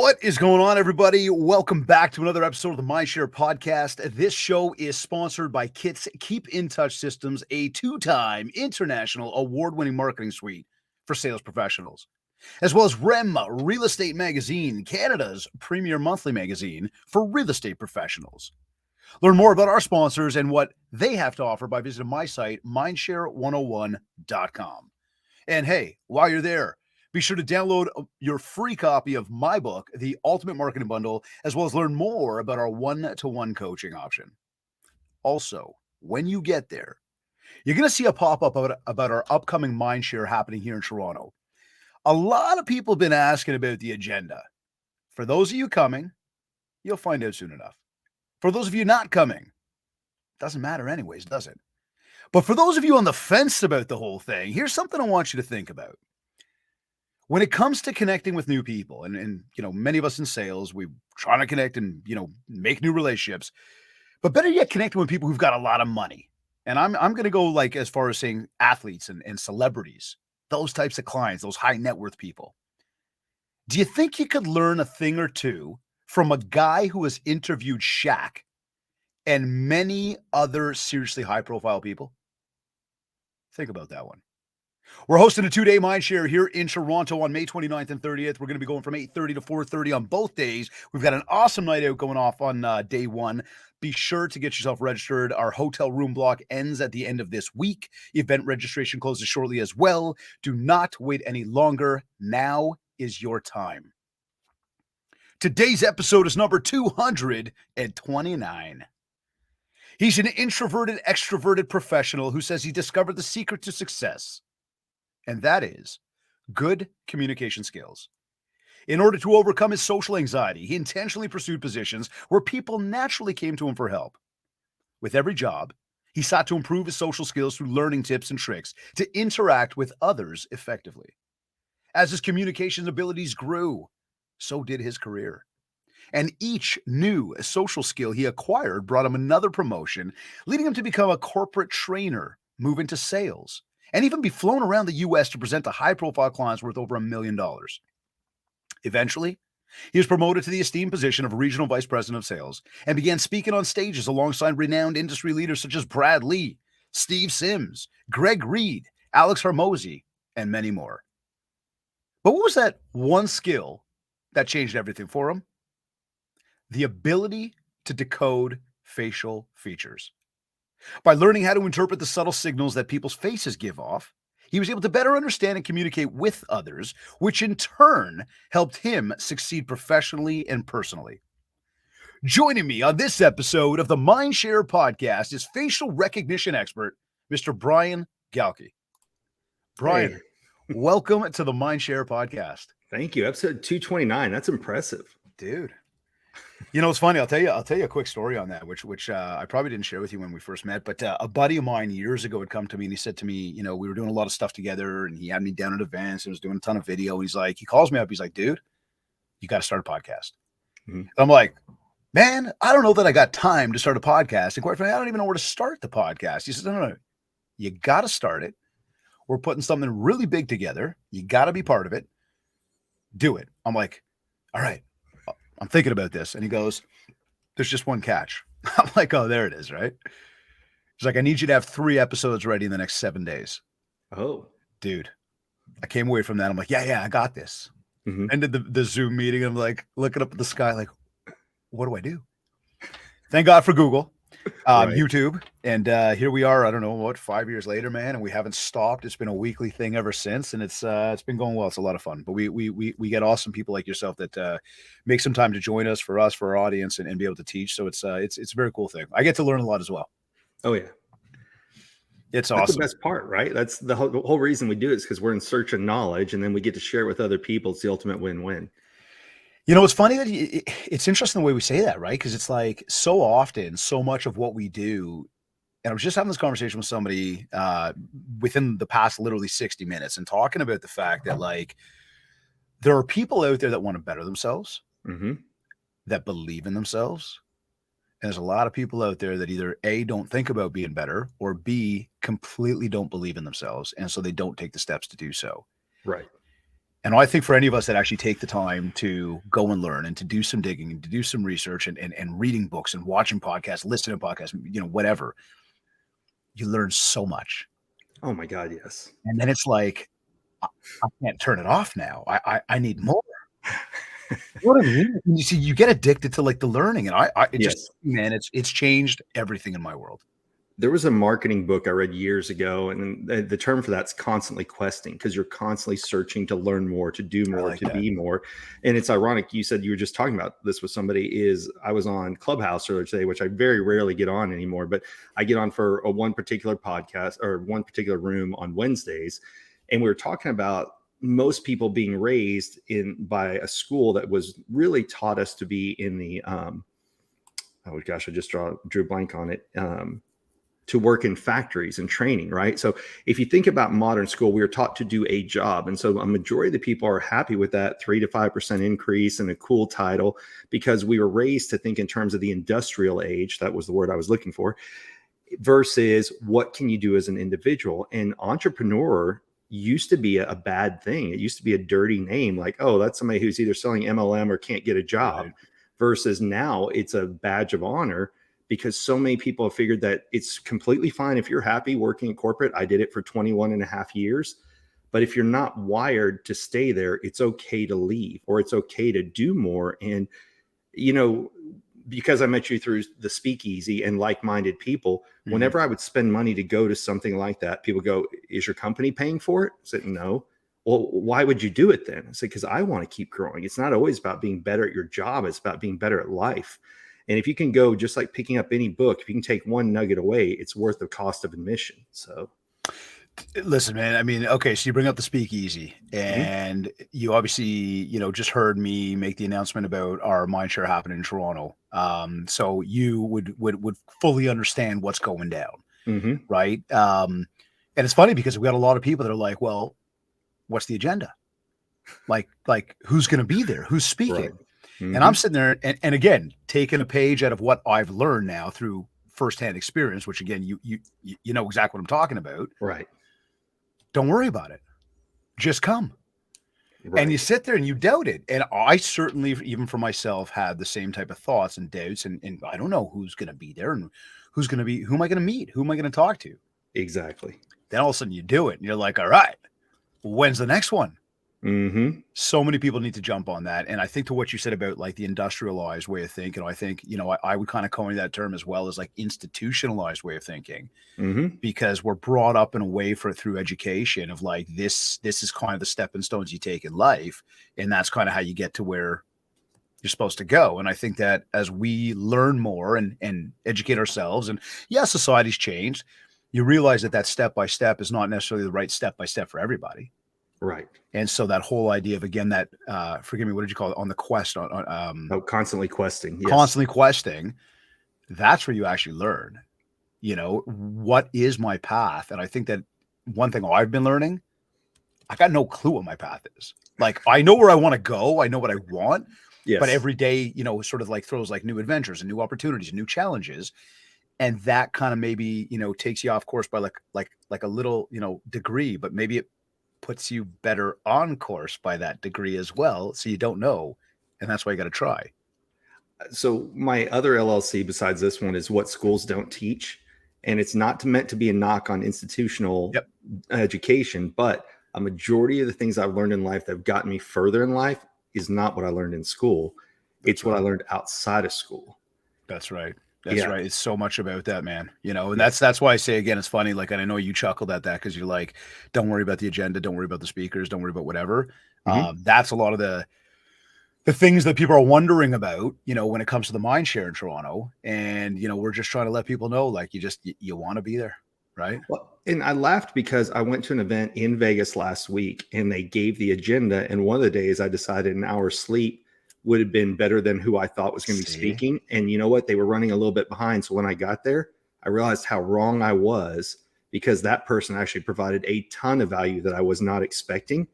What is going on, everybody? Welcome back to another episode of the Mindshare podcast. This show is sponsored by Kit's Keep in Touch Systems, a two-time international award-winning marketing suite for sales professionals, as well as REM Real Estate Magazine, Canada's premier monthly magazine for real estate professionals. Learn more about our sponsors and what they have to offer by visiting my site, mindshare101.com. And hey, while you're there, be sure to download your free copy of my book, The Ultimate Marketing Bundle, as well as learn more about our one-to-one coaching option. Also, when you get there, you're going to see a pop-up about our upcoming Mindshare happening here in Toronto. A lot of people have been asking about the agenda. For those of you coming, you'll find out soon enough. For those of you not coming, doesn't matter anyways, does it? But for those of you on the fence about the whole thing, here's something I want you to think about. When it comes to connecting with new people, and many of us in sales, we try to connect and make new relationships, but better yet, connecting with people who've got a lot of money. And I'm going to go like as far as saying athletes and celebrities, those types of clients, those high net worth people. Do you think you could learn a thing or two from a guy who has interviewed Shaq and many other seriously high profile people? Think about that one. We're hosting a 2-day Mindshare here in Toronto on May 29th and 30th. We're going to be going from 8:30 to 4:30 on both days. We've got an awesome night out going off on day one. Be sure to get yourself registered. Our hotel room block ends at the end of this week. Event registration closes shortly as well. Do not wait any longer. Now is your time. Today's episode is number 229. He's an introverted, extroverted professional who says he discovered the secret to success. And that is good communication skills. In order to overcome his social anxiety, he intentionally pursued positions where people naturally came to him for help. With every job, he sought to improve his social skills through learning tips and tricks to interact with others effectively. As his communication abilities grew, so did his career. And each new social skill he acquired brought him another promotion, leading him to become a corporate trainer, move into sales, and even be flown around the U.S. to present to high-profile clients worth over $1 million. Eventually, he was promoted to the esteemed position of Regional Vice President of Sales and began speaking on stages alongside renowned industry leaders such as Brad Lee, Steve Sims, Greg Reed, Alex Hormozy, and many more. But what was that one skill that changed everything for him? The ability to decode facial features. By learning how to interpret the subtle signals that people's faces give off, he was able to better understand and communicate with others, which in turn helped him succeed professionally and personally. Joining me on this episode of the Mindshare podcast is facial recognition expert, Mr. Brian Galke. Brian, welcome to the Mindshare podcast. Thank you. Episode 229. That's impressive. Dude. It's funny. I'll tell you a quick story on that, which I probably didn't share with you when we first met. But a buddy of mine years ago had come to me and he said to me, we were doing a lot of stuff together, and he had me down at events and was doing a ton of video. And he calls me up. He's like, dude, you got to start a podcast. Mm-hmm. I'm like, man, I don't know that I got time to start a podcast. And quite frankly, I don't even know where to start the podcast. He says, no, you got to start it. We're putting something really big together. You got to be part of it. Do it. I'm like, all right. I'm thinking about this. And he goes, there's just one catch. I'm like, oh, there it is, right? He's like, I need you to have 3 episodes ready in the next 7 days. Oh. Dude, I came away from that. I'm like, yeah, I got this. Mm-hmm. Ended the Zoom meeting. I'm like, looking up at the sky, like, what do I do? Thank God for Google, right. YouTube. And here we are, I don't know, 5 years later, man, and we haven't stopped. It's been a weekly thing ever since, and it's been going well. It's a lot of fun. But we get awesome people like yourself that make some time to join us, for our audience, and be able to teach. So it's a very cool thing. I get to learn a lot as well. Oh yeah. That's awesome. That's the best part, right? That's the whole reason we do it, is because we're in search of knowledge, and then we get to share it with other people. It's the ultimate win-win. It's funny that it's interesting the way we say that, right? Because it's like so often, so much of what we do, and I was just having this conversation with somebody within the past literally 60 minutes and talking about the fact that, like, there are people out there that want to better themselves, mm-hmm. that believe in themselves. And there's a lot of people out there that either A, don't think about being better, or B, completely don't believe in themselves. And so they don't take the steps to do so. Right. And I think for any of us that actually take the time to go and learn and to do some digging and to do some research and reading books and watching podcasts, listening to podcasts, whatever, you learn so much. Oh my God, yes. And then it's like, I can't turn it off now. I need more. You know what I mean? And you see, you get addicted to like the learning, and it just, Yes. man, it's changed everything in my world. There was a marketing book I read years ago, and the term for that's constantly questing, because you're constantly searching to learn more, to do I more, like to that. be more. And it's ironic. You said you were just talking about this with somebody. Is I was on Clubhouse earlier today, which I very rarely get on anymore, but I get on for one particular podcast or one particular room on Wednesdays. And we were talking about most people being raised by a school that was really taught us to be in the, oh gosh, I just drew a blank on it. To work in factories and training, right? So if you think about modern school, we are taught to do a job. And so a majority of the people are happy with that 3 to 5% increase and a cool title, because we were raised to think in terms of the industrial age. That was the word I was looking for, versus what can you do as an individual? And entrepreneur used to be a bad thing. It used to be a dirty name, like, oh, that's somebody who's either selling MLM or can't get a job, Right. versus now it's a badge of honor, because so many people have figured that it's completely fine if you're happy working in corporate. I did it for 21 and a half years. But if you're not wired to stay there, it's okay to leave, or it's okay to do more. And, you know, because I met you through the speakeasy and like-minded people, Mhm. whenever I would spend money to go to something like that, people go, is your company paying for it? I said, no. Well, why would you do it then? I said, because I want to keep growing. It's not always about being better at your job. It's about being better at life. And if you can go, just like picking up any book, if you can take one nugget away, it's worth the cost of admission. So, Listen, man, I mean, okay, so you bring up the speakeasy, mhm, and you obviously, just heard me make the announcement about our Mindshare happening in Toronto. So you would fully understand what's going down, mhm, right? And it's funny because we got a lot of people that are like, well, what's the agenda? Like who's going to be there? Who's right. speaking? And I'm Mhm, sitting there and again, taking a page out of what I've learned now through firsthand experience, which again, you know exactly what I'm talking about. right. Don't worry about it. Just come. And you Right. sit there and you doubt it. And I certainly, even for myself, had the same type of thoughts and doubts. And I don't know who's going to be there and who am I going to meet? Who am I going to talk to? Exactly. Then all of a sudden you do it and you're like, all right, when's the next one? Mhm, So many people need to jump on that. And I think to what you said about like the industrialized way of thinking, I think, I would kind of coin that term as well as like institutionalized way of thinking, mhm. because we're brought up in a way through education of like this is kind of the stepping stones you take in life, and that's kind of how you get to where you're supposed to go. And I think that as we learn more and educate ourselves, and yeah, society's changed, you realize that step by step is not necessarily the right step by step for everybody. Right. And so that whole idea of again that forgive me, what did you call it, on the quest, on Oh, constantly questing. Yes. constantly questing, that's where you actually learn, what is my path? And I think that one thing I've been learning, I got no clue what my path is. Like I know where I want to go, I know what I want, but Yes. every day, sort of like throws like new adventures and new opportunities and new challenges. And that kind of maybe, takes you off course by like a little, degree, but maybe it puts you better on course by that degree as well. So you don't know. And that's why you got to try. So my other LLC besides this one is what schools don't teach, and it's not meant to be a knock on institutional Yep. education, but a majority of the things I've learned in life that have gotten me further in life is not what I learned in school. That's It's what I right. learned outside of school. That's right. That's Yeah. right. It's so much about that, man. And Yeah. that's why I say again, it's funny. Like, and I know you chuckled at that because you're like, don't worry about the agenda, don't worry about the speakers, don't worry about whatever. Mhm. That's a lot of the things that people are wondering about, when it comes to the Mindshare in Toronto. And we're just trying to let people know, like, you want to be there, right? Well, and I laughed because I went to an event in Vegas last week and they gave the agenda. And one of the days I decided an hour's sleep would have been better than who I thought was going to be See, speaking. And you know what? They were running a little bit behind. So when I got there, I realized how wrong I was, because that person actually provided a ton of value that I was not expecting.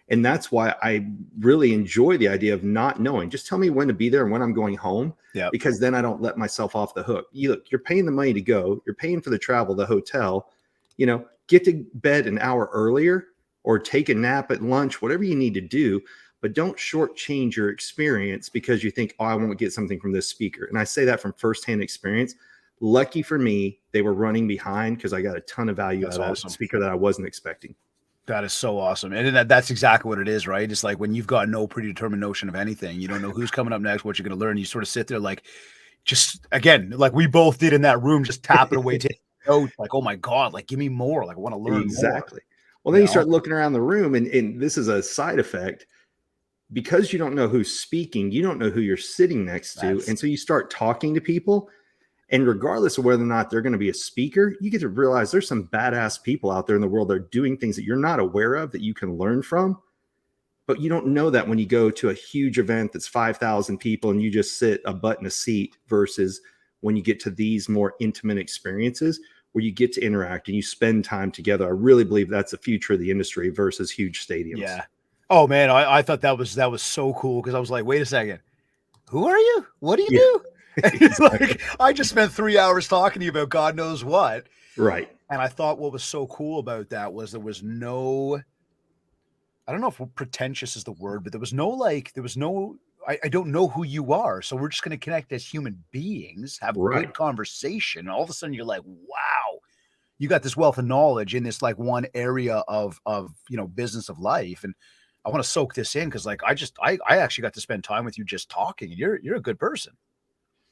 And that's why I really enjoy the idea of not knowing. Just tell me when to be there and when I'm going home, yeah, because then I don't let myself off the hook. You're paying the money to go, you're paying for the travel, the hotel, get to bed an hour earlier or take a nap at lunch, whatever you need to do, but don't shortchange your experience because you think, oh, I won't get something from this speaker. And I say that from firsthand experience. Lucky for me, they were running behind because I got a ton of value That's out of awesome. that speaker that I wasn't expecting. That is so awesome. And that's exactly what it is, right? It's like when you've got no predetermined notion of anything, you don't know who's coming up next, what you're going to learn. You sort of sit there like, just again, like we both did in that room, just tapping away, taking notes, like, oh my God, like give me more. Like I want to learn Exactly. more. Well, then you start looking around the room, and this is a side effect. Because you don't know who's speaking, you don't know who you're sitting next to. And so you start talking to people. And regardless of whether or not they're going to be a speaker, you get to realize there's some badass people out there in the world that are doing things that you're not aware of that you can learn from. But you don't know that when you go to a huge event that's 5,000 people and you just sit a butt in a seat versus when you get to these more intimate experiences where you get to interact and you spend time together. I really believe that's the future of the industry versus huge stadiums. Yeah. Oh man, I thought that was so cool because I was like, wait a second, who are you? What do you do? Exactly. Like, I just spent 3 hours talking to you about God knows what. Right. And I thought what was so cool about that was there was no, I don't know if pretentious is the word, but there was no, I don't know who you are. So we're just going to connect as human beings, have good conversation. And all of a sudden you're like, wow, you got this wealth of knowledge in this like one area of, business of life. And I want to soak this in because like, I actually got to spend time with you just talking and you're a good person.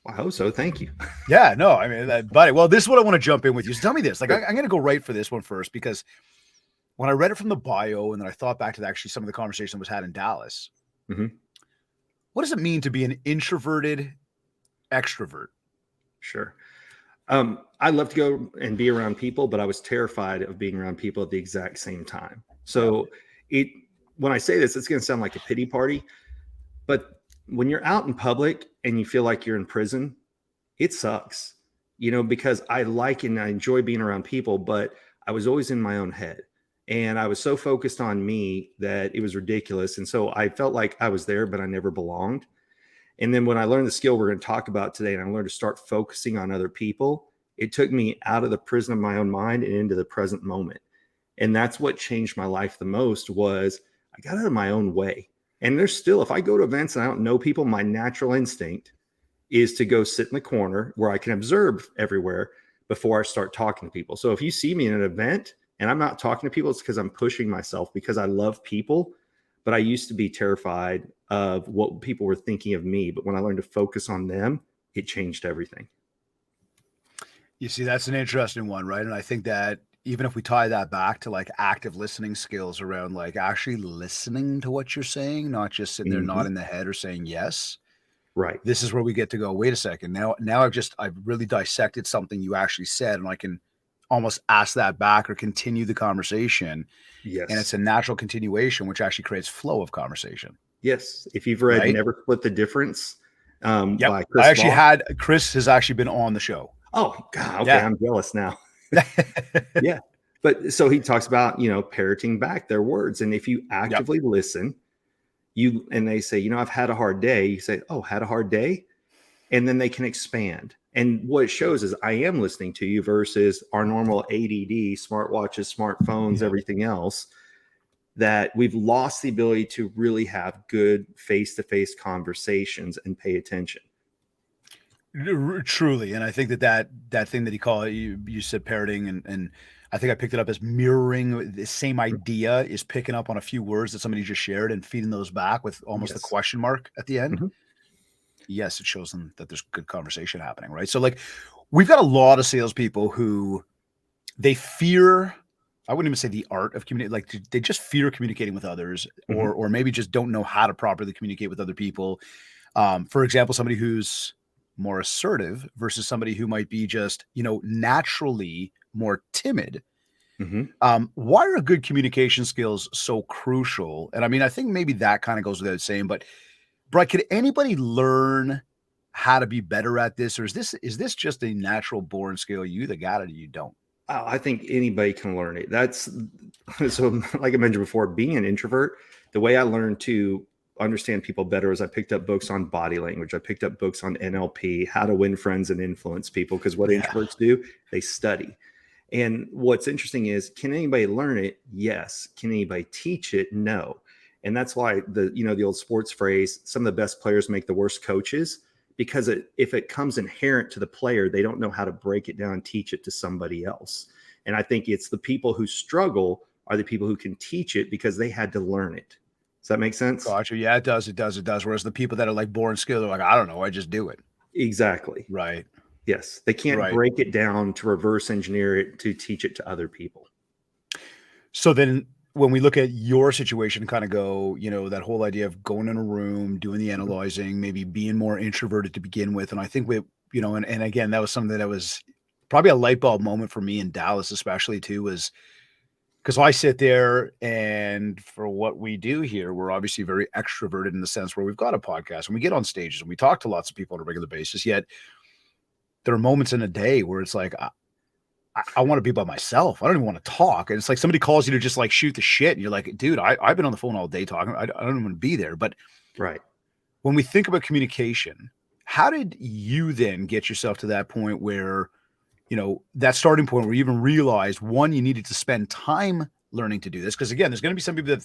I hope so. Thank you. Yeah, no, I mean, buddy, well, this is what I want to jump in with you. So tell me this, like, I'm going to go right for this one first, because when I read it from the bio and then I thought back to actually some of the conversation that was had in Dallas, what does it mean to be an introverted extrovert? Sure. I love to go and be around people, but I was terrified of being around people at the exact same time. So when I say this, it's going to sound like a pity party, but when you're out in public and you feel like you're in prison, it sucks, because I like and I enjoy being around people, but I was always in my own head and I was so focused on me that it was ridiculous. And so I felt like I was there, but I never belonged. And then when I learned the skill we're going to talk about today, and I learned to start focusing on other people, it took me out of the prison of my own mind and into the present moment. And that's what changed my life the most was I got out of my own way. And there's still, if I go to events and I don't know people, my natural instinct is to go sit in the corner where I can observe everywhere before I start talking to people. So if you see me in an event and I'm not talking to people, it's because I'm pushing myself because I love people. But I used to be terrified of what people were thinking of me. But when I learned to focus on them, it changed everything. You see, that's an interesting one, right? And I think that even if we tie that back to like active listening skills around like actually listening to what you're saying, not just sitting there nodding the head or saying yes. Right. This is where we get to go, wait a second. Now I've really dissected something you actually said, and I can almost ask that back or continue the conversation. Yes. And it's a natural continuation, which actually creates flow of conversation. Yes. If you've read Never Split the Difference by Chris I actually Voss. Chris has actually been on the show. Oh, God. Okay. Yeah. I'm jealous now. Yeah. But so he talks about, parroting back their words. And if you actively listen, and they say, I've had a hard day. You say, oh, had a hard day. And then they can expand. And what it shows is I am listening to you versus our normal ADD, smartwatches, smartphones, everything else, that we've lost the ability to really have good face-to-face conversations and pay attention. Truly. And I think that thing that he called, you said parroting, and I think I picked it up as mirroring. The same idea is picking up on a few words that somebody just shared and feeding those back with almost a question mark at the end. Yes, it shows them that there's good conversation happening, right? So like we've got a lot of salespeople who they fear, I wouldn't even say the art of communicating, like they just fear communicating with others, or maybe just don't know how to properly communicate with other people. For example, somebody who's more assertive versus somebody who might be just, naturally more timid. Why are good communication skills so crucial? And I mean, I think maybe that kind of goes without saying, but Brian, could anybody learn how to be better at this? Or is this just a natural born skill? You either got it or you don't. Oh, I think anybody can learn it. That's so like I mentioned before, being an introvert, the way I learned to understand people better is I picked up books on body language. I picked up books on NLP, how to win friends and influence people. Because what introverts do, they study. And what's interesting is, can anybody learn it? Yes. Can anybody teach it? No. And that's why the old sports phrase, some of the best players make the worst coaches, because if it comes inherent to the player, they don't know how to break it down and teach it to somebody else. And I think it's the people who struggle are the people who can teach it because they had to learn it. Does that make sense? Gotcha. Yeah, it does. It does. It does. Whereas the people that are like born skilled, they're like, I don't know, I just do it. Exactly. Right. Yes. They can't Right. break it down to reverse engineer it to teach it to other people. So then when we look at your situation, kind of go, that whole idea of going in a room, doing the analyzing, maybe being more introverted to begin with. And I think and again, that was something that was probably a light bulb moment for me in Dallas, especially too, was because I sit there and for what we do here, we're obviously very extroverted in the sense where we've got a podcast and we get on stages and we talk to lots of people on a regular basis. Yet there are moments in a day where it's like, I want to be by myself. I don't even want to talk. And it's like somebody calls you to just like shoot the shit. And you're like, dude, I've been on the phone all day talking. I don't even want to be there. But right. When we think about communication, how did you then get yourself to that point where, that starting point where you even realized, one, you needed to spend time learning to do this? Because again, there's going to be some people that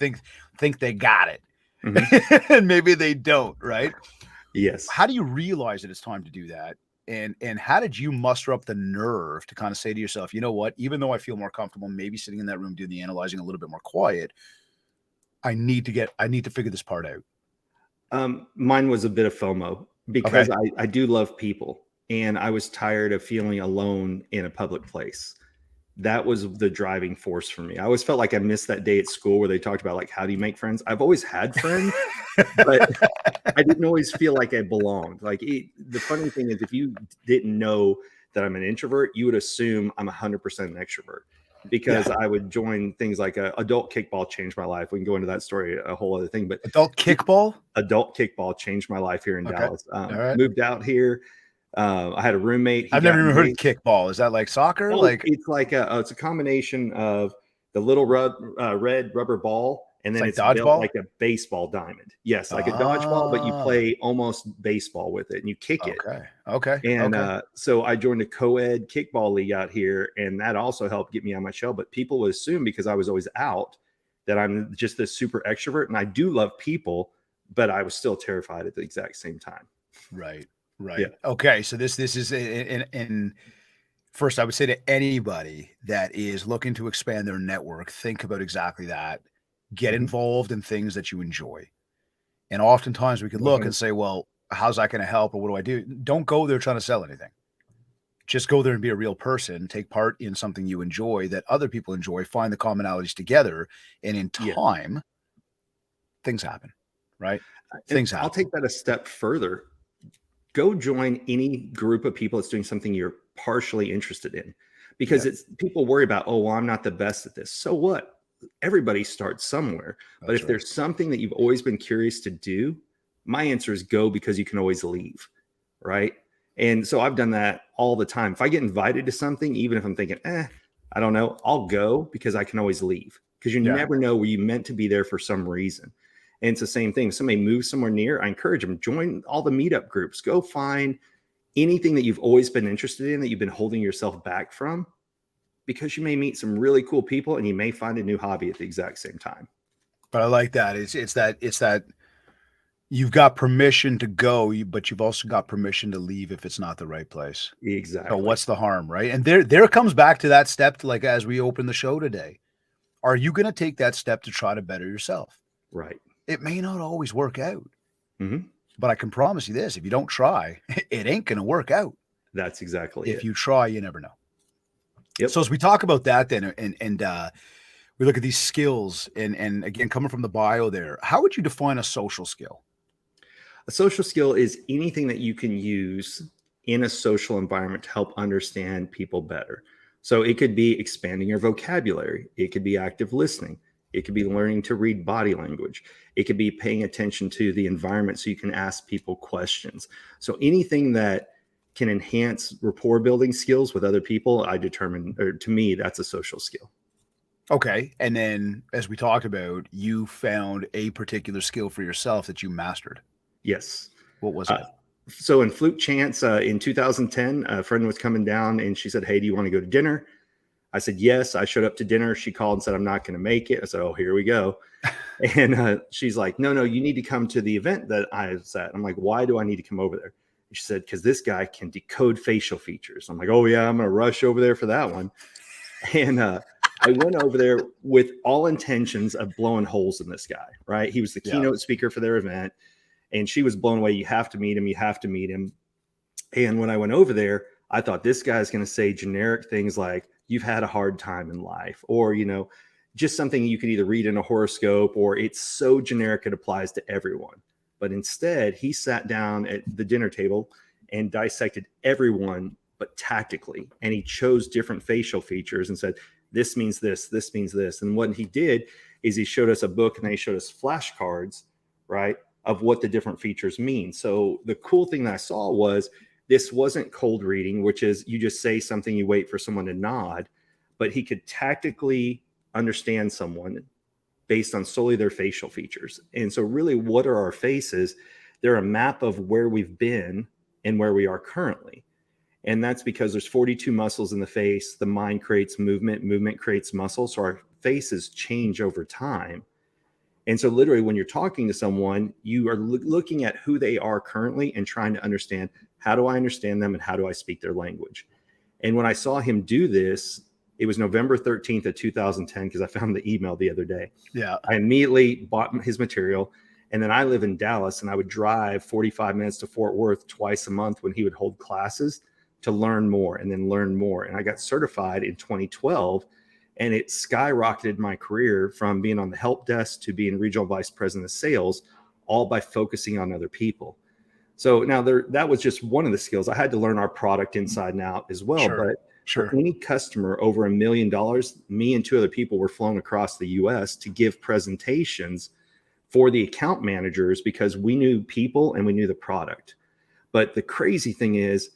think they got it. Mm-hmm. And maybe they don't, right? Yes. How do you realize that it's time to do that? And how did you muster up the nerve to kind of say to yourself, you know what, even though I feel more comfortable maybe sitting in that room doing the analyzing a little bit more quiet, I need to figure this part out? Mine was a bit of FOMO because I do love people, and I was tired of feeling alone in a public place. That was the driving force for me. I always felt like I missed that day at school where they talked about like, how do you make friends? I've always had friends, but I didn't always feel like I belonged. The funny thing is, if you didn't know that I'm an introvert, you would assume I'm 100% an extrovert, because I would join things like adult kickball changed my life. We can go into that story, a whole other thing, but adult kickball changed my life here in Dallas. Right. Moved out here. I had a roommate. I've never even heard of kickball. Is that like soccer? It's like it's a combination of the little red rubber ball, and then it's built like a baseball diamond. Yes, like a dodgeball, but you play almost baseball with it and you kick it. Okay. And so I joined a co-ed kickball league out here, and that also helped get me out of my shell. But people would assume, because I was always out, that I'm just this super extrovert, and I do love people, but I was still terrified at the exact same time. Right. Yeah. Okay. So this is in first, I would say to anybody that is looking to expand their network, think about exactly that. Get involved in things that you enjoy. And oftentimes we could look and say, well, how's that going to help? Or what do I do? Don't go there trying to sell anything. Just go there and be a real person, take part in something you enjoy that other people enjoy, find the commonalities together. And in time, things happen, right? Things happen. I'll take that a step further. Go join any group of people that's doing something you're partially interested in, because people worry about, oh, well, I'm not the best at this. So what? Everybody starts somewhere. But if there's something that you've always been curious to do, my answer is go, because you can always leave. Right. And so I've done that all the time. If I get invited to something, even if I'm thinking, I don't know, I'll go, because I can always leave, because you never know where you meant to be there for some reason. And it's the same thing. If somebody moves somewhere near, I encourage them, join all the meetup groups. Go find anything that you've always been interested in that you've been holding yourself back from, because you may meet some really cool people and you may find a new hobby at the exact same time. But I like that. It's that you've got permission to go, but you've also got permission to leave if it's not the right place. Exactly. So what's the harm, right? And there comes back to that step, like as we open the show today. Are you going to take that step to try to better yourself? Right. It may not always work out, but I can promise you this: if you don't try, it ain't going to work out. That's exactly it. If you try, you never know. Yep. So as we talk about that, then, and we look at these skills, and again, coming from the bio there, how would you define a social skill? A social skill is anything that you can use in a social environment to help understand people better. So it could be expanding your vocabulary. It could be active listening. It could be learning to read body language. It could be paying attention to the environment so you can ask people questions. So anything that can enhance rapport building skills with other people, to me, that's a social skill. Okay. And then as we talked about, you found a particular skill for yourself that you mastered. Yes. What was it? So in Fluke Chance in 2010, a friend was coming down and she said, hey, do you want to go to dinner? I said, yes. I showed up to dinner. She called and said, I'm not going to make it. I said, oh, here we go. And she's like, no, you need to come to the event that I was at. I'm like, why do I need to come over there? And she said, because this guy can decode facial features. I'm like, oh, yeah, I'm going to rush over there for that one. And I went over there with all intentions of blowing holes in this guy, right? He was the keynote speaker for their event. And she was blown away. You have to meet him. You have to meet him. And when I went over there, I thought this guy's going to say generic things like, you've had a hard time in life, or, just something you could either read in a horoscope, or it's so generic it applies to everyone. But instead, he sat down at the dinner table and dissected everyone, but tactically. And he chose different facial features and said, this means this, this means this. And what he did is he showed us a book, and then he showed us flashcards, right, of what the different features mean. So the cool thing that I saw was this wasn't cold reading, which is you just say something, you wait for someone to nod, but he could tactically understand someone based on solely their facial features. And so really, what are our faces? They're a map of where we've been and where we are currently. And that's because there's 42 muscles in the face. The mind creates movement, movement creates muscle. So our faces change over time. And so literally, when you're talking to someone, you are looking at who they are currently and trying to understand, how do I understand them and how do I speak their language? And when I saw him do this, it was November 13th of 2010, because I found the email the other day. Yeah. I immediately bought his material. And then I live in Dallas, and I would drive 45 minutes to Fort Worth twice a month when he would hold classes to learn more and then learn more. And I got certified in 2012. And it skyrocketed my career from being on the help desk to being regional vice president of sales, all by focusing on other people. So now that was just one of the skills. I had to learn our product inside and out as well. But for any customer over $1 million, me and two other people were flown across the US to give presentations for the account managers, because we knew people and we knew the product. But the crazy thing is,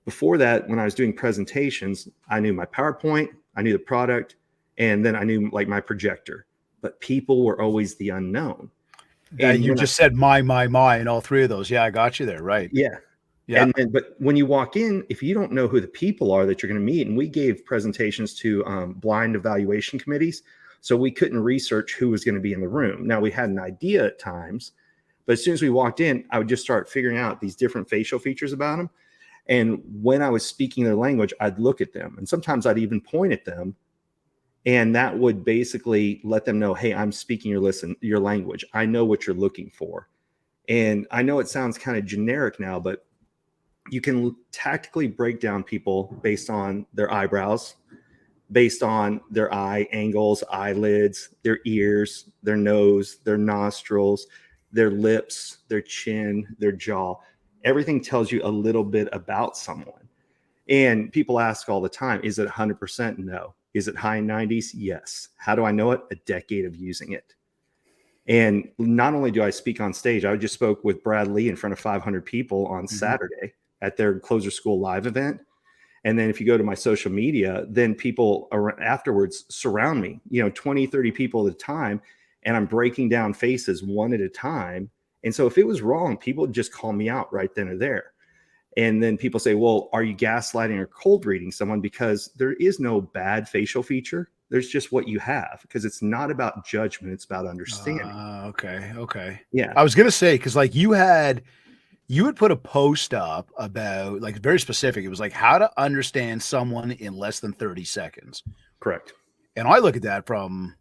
before that, when I was doing presentations, I knew my PowerPoint, I knew the product, and then I knew like my projector, but people were always the unknown. And you just said my, and all three of those. Yeah, I got you there. Right. Yeah. Yeah. But when you walk in, if you don't know who the people are that you're going to meet, and we gave presentations to blind evaluation committees, so we couldn't research who was going to be in the room. Now, we had an idea at times, but as soon as we walked in, I would just start figuring out these different facial features about them. And when I was speaking their language, I'd look at them, and sometimes I'd even point at them. And that would basically let them know, hey, I'm speaking your language. I know what you're looking for. And I know it sounds kind of generic now, but you can tactically break down people based on their eyebrows, based on their eye angles, eyelids, their ears, their nose, their nostrils, their lips, their chin, their jaw. Everything tells you a little bit about someone. And people ask all the time, is it 100%? No. Is it high 90s? Yes. How do I know it? A decade of using it. And not only do I speak on stage, I just spoke with Brad Lee in front of 500 people on Saturday at their Closer School Live event. And then if you go to my social media, then people afterwards surround me, 20, 30 people at a time. And I'm breaking down faces one at a time. And so if it was wrong, people would just call me out right then or there. And then people say, well, are you gaslighting or cold reading someone? Because there is no bad facial feature. There's just what you have, because it's not about judgment. It's about understanding. Okay. Yeah. I was going to say, because like you had put a post up about, like, very specific. It was like how to understand someone in less than 30 seconds. Correct. And I look at that from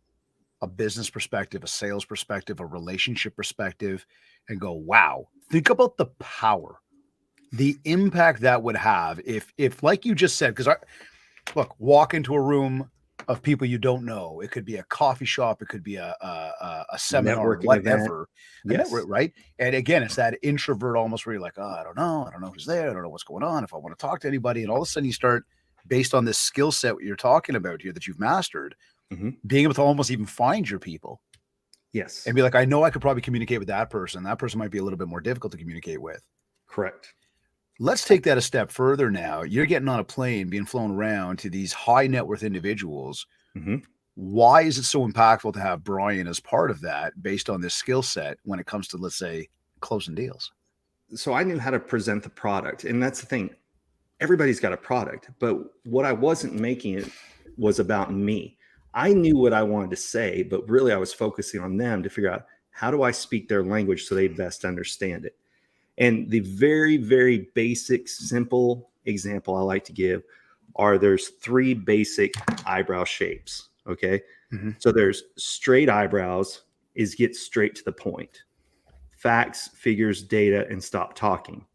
a business perspective, a sales perspective, a relationship perspective, and go, wow, think about the power, the impact that would have if like you just said, because walk into a room of people you don't know. It could be a coffee shop. It could be a seminar, Networking whatever. Yes. Right. And again, it's that introvert almost where you're like, oh, I don't know who's there. I don't know what's going on. If I want to talk to anybody, and all of a sudden you start, based on this skill set you're talking about here that you've mastered, being able to almost even find your people. Yes. And be like, I know I could probably communicate with that person. That person might be a little bit more difficult to communicate with. Correct. Let's take that a step further now. You're getting on a plane, being flown around to these high net worth individuals. Why is it so impactful to have Brian as part of that based on this skill set when it comes to, let's say, closing deals? So I knew how to present the product. And that's the thing. Everybody's got a product. But what I wasn't making it was about me. I knew what I wanted to say, but really I was focusing on them to figure out, how do I speak their language so they best understand it? And the very, very basic, simple example I like to give are, there's 3 basic eyebrow shapes. Okay. Mm-hmm. So there's straight eyebrows, is get straight to the point. Facts, figures, data, and stop talking.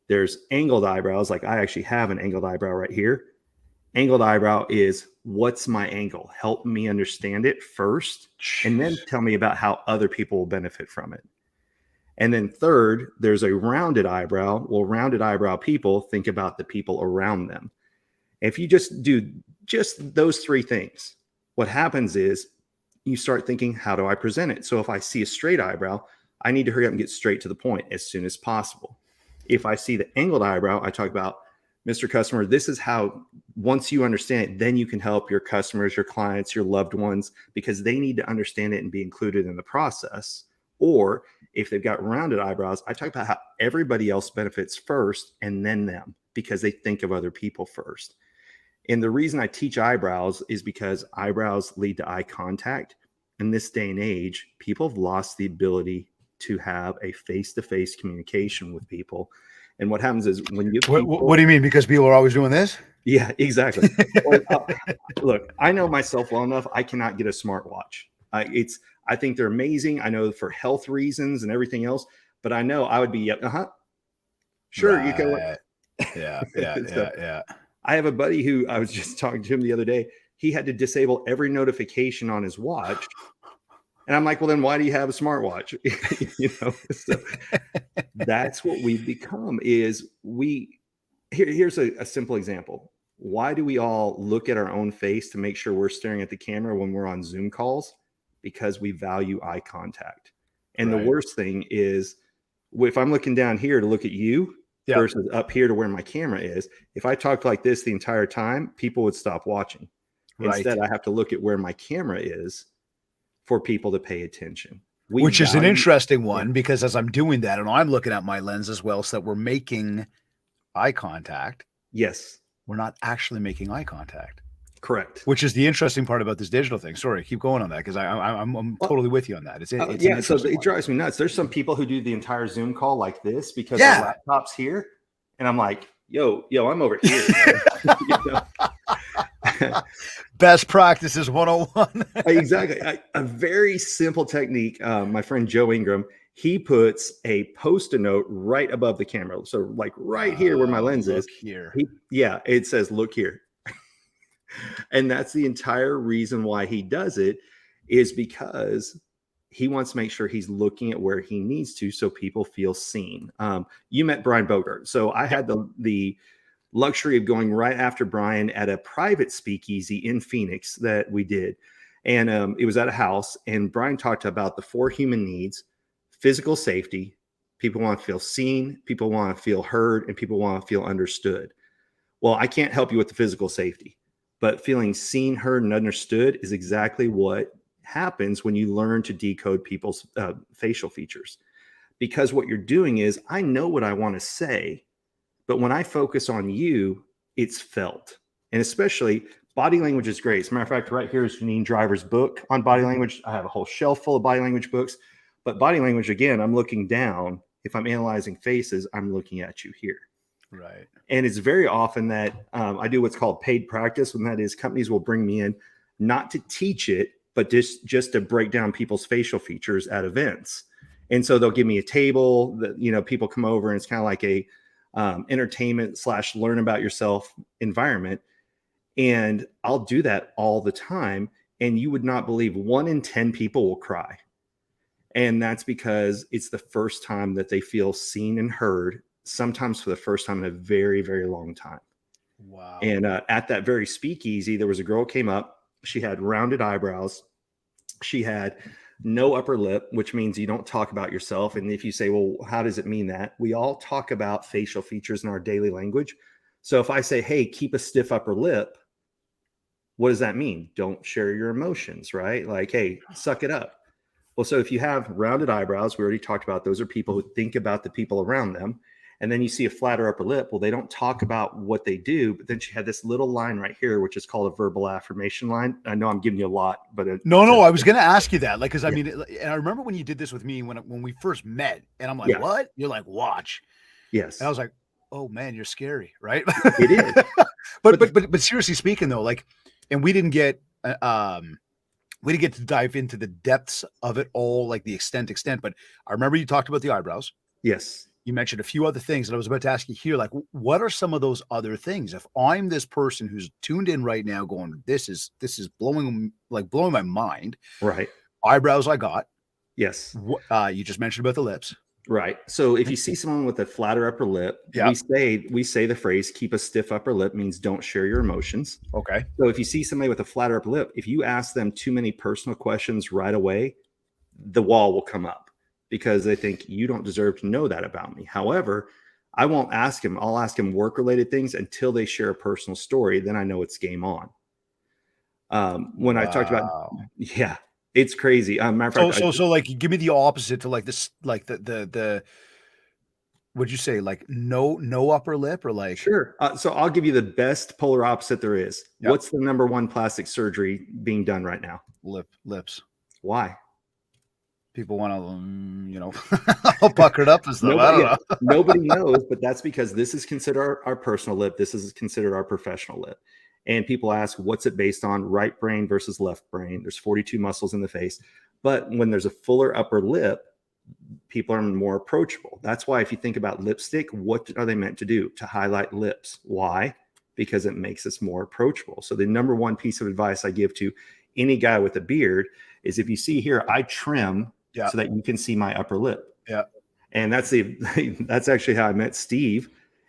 There's angled eyebrows, like I actually have an angled eyebrow right here. Angled eyebrow is, what's my angle? Help me understand it first, and then tell me about how other people will benefit from it. And then third, there's a rounded eyebrow. Well, rounded eyebrow people think about the people around them. If you just do just those 3 things, what happens is you start thinking, how do I present it? So if I see a straight eyebrow, I need to hurry up and get straight to the point as soon as possible. If I see the angled eyebrow, I talk about, Mr. Customer, this is how, once you understand it, then you can help your customers, your clients, your loved ones, because they need to understand it and be included in the process. Or if they've got rounded eyebrows, I talk about how everybody else benefits first and then them, because they think of other people first. And the reason I teach eyebrows is because eyebrows lead to eye contact. In this day and age, people have lost the ability to have a face-to-face communication with people. And what happens is, when you What do you mean? Because people are always doing this? Yeah, exactly. Look, I know myself well enough. I cannot get a smartwatch. I think they're amazing. I know for health reasons and everything else, but I know I would be, sure, right. you can. Yeah. So, I have a buddy who, I was just talking to him the other day. He had to disable every notification on his watch. And I'm like, well, then why do you have a smartwatch? So that's what we've become. Is here's a simple example. Why do we all look at our own face to make sure we're staring at the camera when we're on Zoom calls? Because we value eye contact. And the worst thing is, if I'm looking down here to look at you versus up here to where my camera is, if I talked like this the entire time, people would stop watching. Instead, I have to look at where my camera is for people to pay attention. Which is an interesting one, because as I'm doing that, and I'm looking at my lens as well, so that we're making eye contact. Yes. We're not actually making eye contact. Correct. Which is the interesting part about this digital thing. Sorry, keep going on that, because I'm totally with you on that. It's so it drives me nuts. There's some people who do the entire Zoom call like this because their laptop's here, and I'm like, yo, I'm over here. Best practices 101. Exactly. A very simple technique. My friend Joe Ingram, he puts a Post-it note right above the camera. So like right here where my lens is. Here. It says, look here. And that's the entire reason why he does it, is because he wants to make sure he's looking at where he needs to, so people feel seen. You met Brian Bogart. So I had the luxury of going right after Brian at a private speakeasy in Phoenix that we did. And it was at a house, and Brian talked about the 4 human needs: physical safety. People want to feel seen, people want to feel heard, and people want to feel understood. Well, I can't help you with the physical safety, but feeling seen, heard, and understood is exactly what happens when you learn to decode people's facial features. Because what you're doing is, I know what I want to say, but when I focus on you, it's felt. And especially body language is great. As a matter of fact, right here is Janine Driver's book on body language. I have a whole shelf full of body language books. But body language, again, I'm looking down. If I'm analyzing faces, I'm looking at you here. Right. And it's very often that I do what's called paid practice, and that is, companies will bring me in not to teach it, but just to break down people's facial features at events. And so they'll give me a table that, people come over, and it's kind of like a entertainment / learn about yourself environment. And I'll do that all the time. And you would not believe 1 in 10 people will cry. And that's because it's the first time that they feel seen and heard, sometimes for the first time in a very, very long time. Wow. And at that very speakeasy, there was a girl came up. She had rounded eyebrows. She had no upper lip, which means you don't talk about yourself. And if you say, well, how does it mean that? We all talk about facial features in our daily language. So if I say, hey, keep a stiff upper lip, what does that mean? Don't share your emotions, right? Like, hey, suck it up. Well, so if you have rounded eyebrows, we already talked about, those are people who think about the people around them. And then you see a flatter upper lip. Well, they don't talk about what they do, but then she had this little line right here, which is called a verbal affirmation line. I know I'm giving you a lot, but no, I was going to ask you that. Like, cause I Yeah. mean, and I remember when you did this with me when we first met, and I'm like, Yeah. what? You're like, watch. Yes. And I was like, oh man, you're scary. Right. It is. but seriously speaking though, like, and we didn't get to dive into the depths of it all, like the extent, but I remember you talked about the eyebrows. Yes. You mentioned a few other things, and I was about to ask you here, like, what are some of those other things? If I'm this person who's tuned in right now going, this is blowing my mind. Right. Eyebrows I got. Yes. You just mentioned about the lips. Right. So if you see someone with a flatter upper lip, Yeah. we say the phrase keep a stiff upper lip means don't share your emotions. Okay. So if you see somebody with a flatter upper lip, if you ask them too many personal questions right away, the wall will come up because they think you don't deserve to know that about me. However, I won't ask them. I'll ask them work-related things until they share a personal story. Then I know it's game on. When I talked about, yeah, it's crazy. Matter of fact, so like, give me the opposite to like this, like the what'd you say? Like no upper lip, or like? Sure. So I'll give you the best polar opposite there is. Yep. What's the number one plastic surgery being done right now? Lips. Why? People want to, all puckered up and stuff. I don't know. Nobody knows, but that's because this is considered our personal lip. This is considered our professional lip. And people ask, what's it based on? Right brain versus left brain. There's 42 muscles in the face. But when there's a fuller upper lip, people are more approachable. That's why if you think about lipstick, what are they meant to do? To highlight lips. Why? Because it makes us more approachable. So the number one piece of advice I give to any guy with a beard is, if you see here, I trim so that you can see my upper lip. Yeah. And that's actually how I met Steve.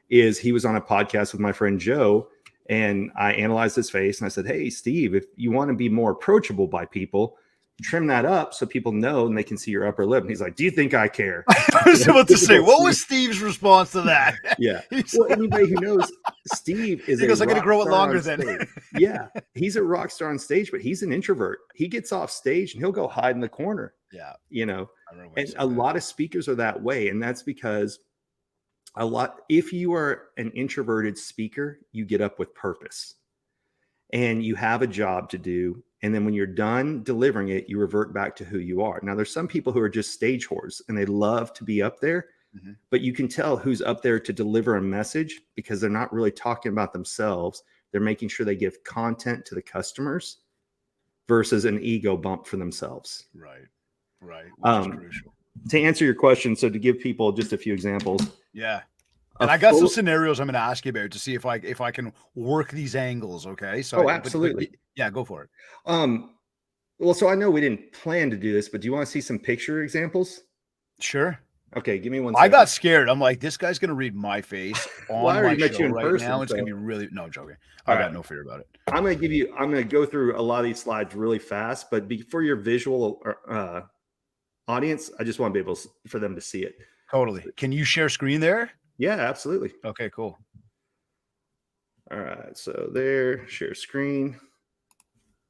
Is he was on a podcast with my friend Joe, and I analyzed his face and I said, hey, Steve, if you want to be more approachable by people, trim that up so people know and they can see your upper lip. And he's like, do you think I care? I was about to say, what was Steve's response to that? Yeah. Well, anybody who knows Steve is because I'm going to grow it longer than. Yeah. He's a rock star on stage, but he's an introvert. He gets off stage and he'll go hide in the corner. Yeah. And a lot of speakers are that way. And that's because if you are an introverted speaker, you get up with purpose and you have a job to do. And then when you're done delivering it, you revert back to who you are. Now, there's some people who are just stage whores and they love to be up there, but you can tell who's up there to deliver a message because they're not really talking about themselves. They're making sure they give content to the customers versus an ego bump for themselves. Right. Which is crucial. To answer your question, so to give people just a few examples. Yeah. And I got some scenarios I'm going to ask you about to see if I can work these angles. Okay. So absolutely. Yeah, go for it. Well, so I know we didn't plan to do this, but do you want to see some picture examples? Sure. Okay, give me one second. I got scared. I'm like, this guy's going to read my face on my show right person, now. It's going to be really, no, joking. I got no fear about it. I'm going to go through a lot of these slides really fast, but for your visual audience, I just want to be able for them to see it. Totally. Can you share screen there? Yeah, absolutely. Okay, cool. All right. So there, share screen.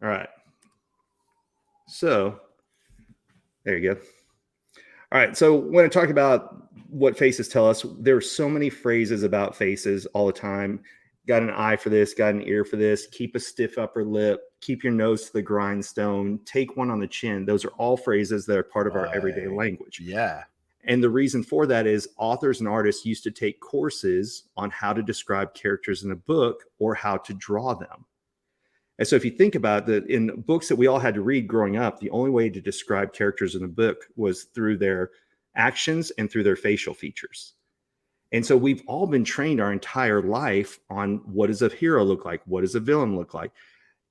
All right. So there you go. All right. So when I talk about what faces tell us, there are so many phrases about faces all the time. Got an eye for this, got an ear for this, keep a stiff upper lip, keep your nose to the grindstone, take one on the chin. Those are all phrases that are part of our everyday language. Yeah. And the reason for that is authors and artists used to take courses on how to describe characters in a book or how to draw them. And so if you think about that, in books that we all had to read growing up, the only way to describe characters in a book was through their actions and through their facial features. And so we've all been trained our entire life on what does a hero look like? What does a villain look like?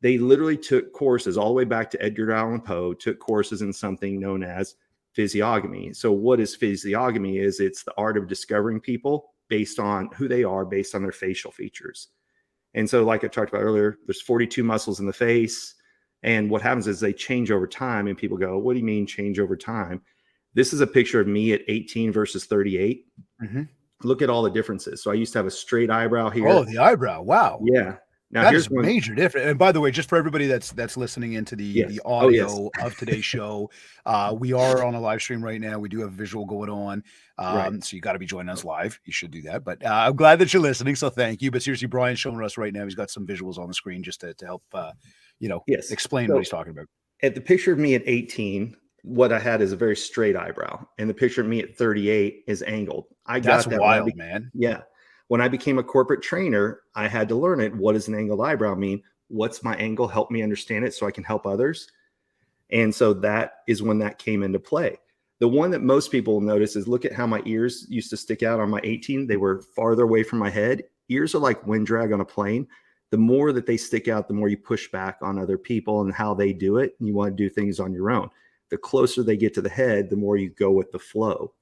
They literally took courses all the way back to Edgar Allan Poe, took courses in something known as physiognomy. So what is physiognomy? It's the art of discovering people based on who they are, based on their facial features. And so like I talked about earlier, there's 42 muscles in the face. And what happens is they change over time. And people go, what do you mean change over time? This is a picture of me at 18 versus 38. Look at all the differences. So I used to have a straight eyebrow here. Oh, the eyebrow. Wow. Yeah. Now That here's is one. major different. And by the way, just for everybody that's listening into the Yes. Oh, yes. audio of today's show, we are on a live stream right now. We do have visual going on, Right. so you got to be joining us live. You should do that. But I'm glad that you're listening, so thank you. But seriously, Brian's showing us right now. He's got some visuals on the screen just to help, Yes. explain what So he's talking about. at the picture of me at 18, what I had is a very straight eyebrow, and the picture of me at 38 is angled. I That's got that when wild, man. yeah. When I became a corporate trainer, I had to learn it. What does an angled eyebrow mean? What's my angle? Help me understand it so I can help others. And so that is when that came into play. The one that most people notice is look at how my ears used to stick out on my 18. They were farther away from my head. Ears are like wind drag on a plane. The more that they stick out, the more you push back on other people and how they do it. And you want to do things on your own. The closer they get to the head, the more you go with the flow.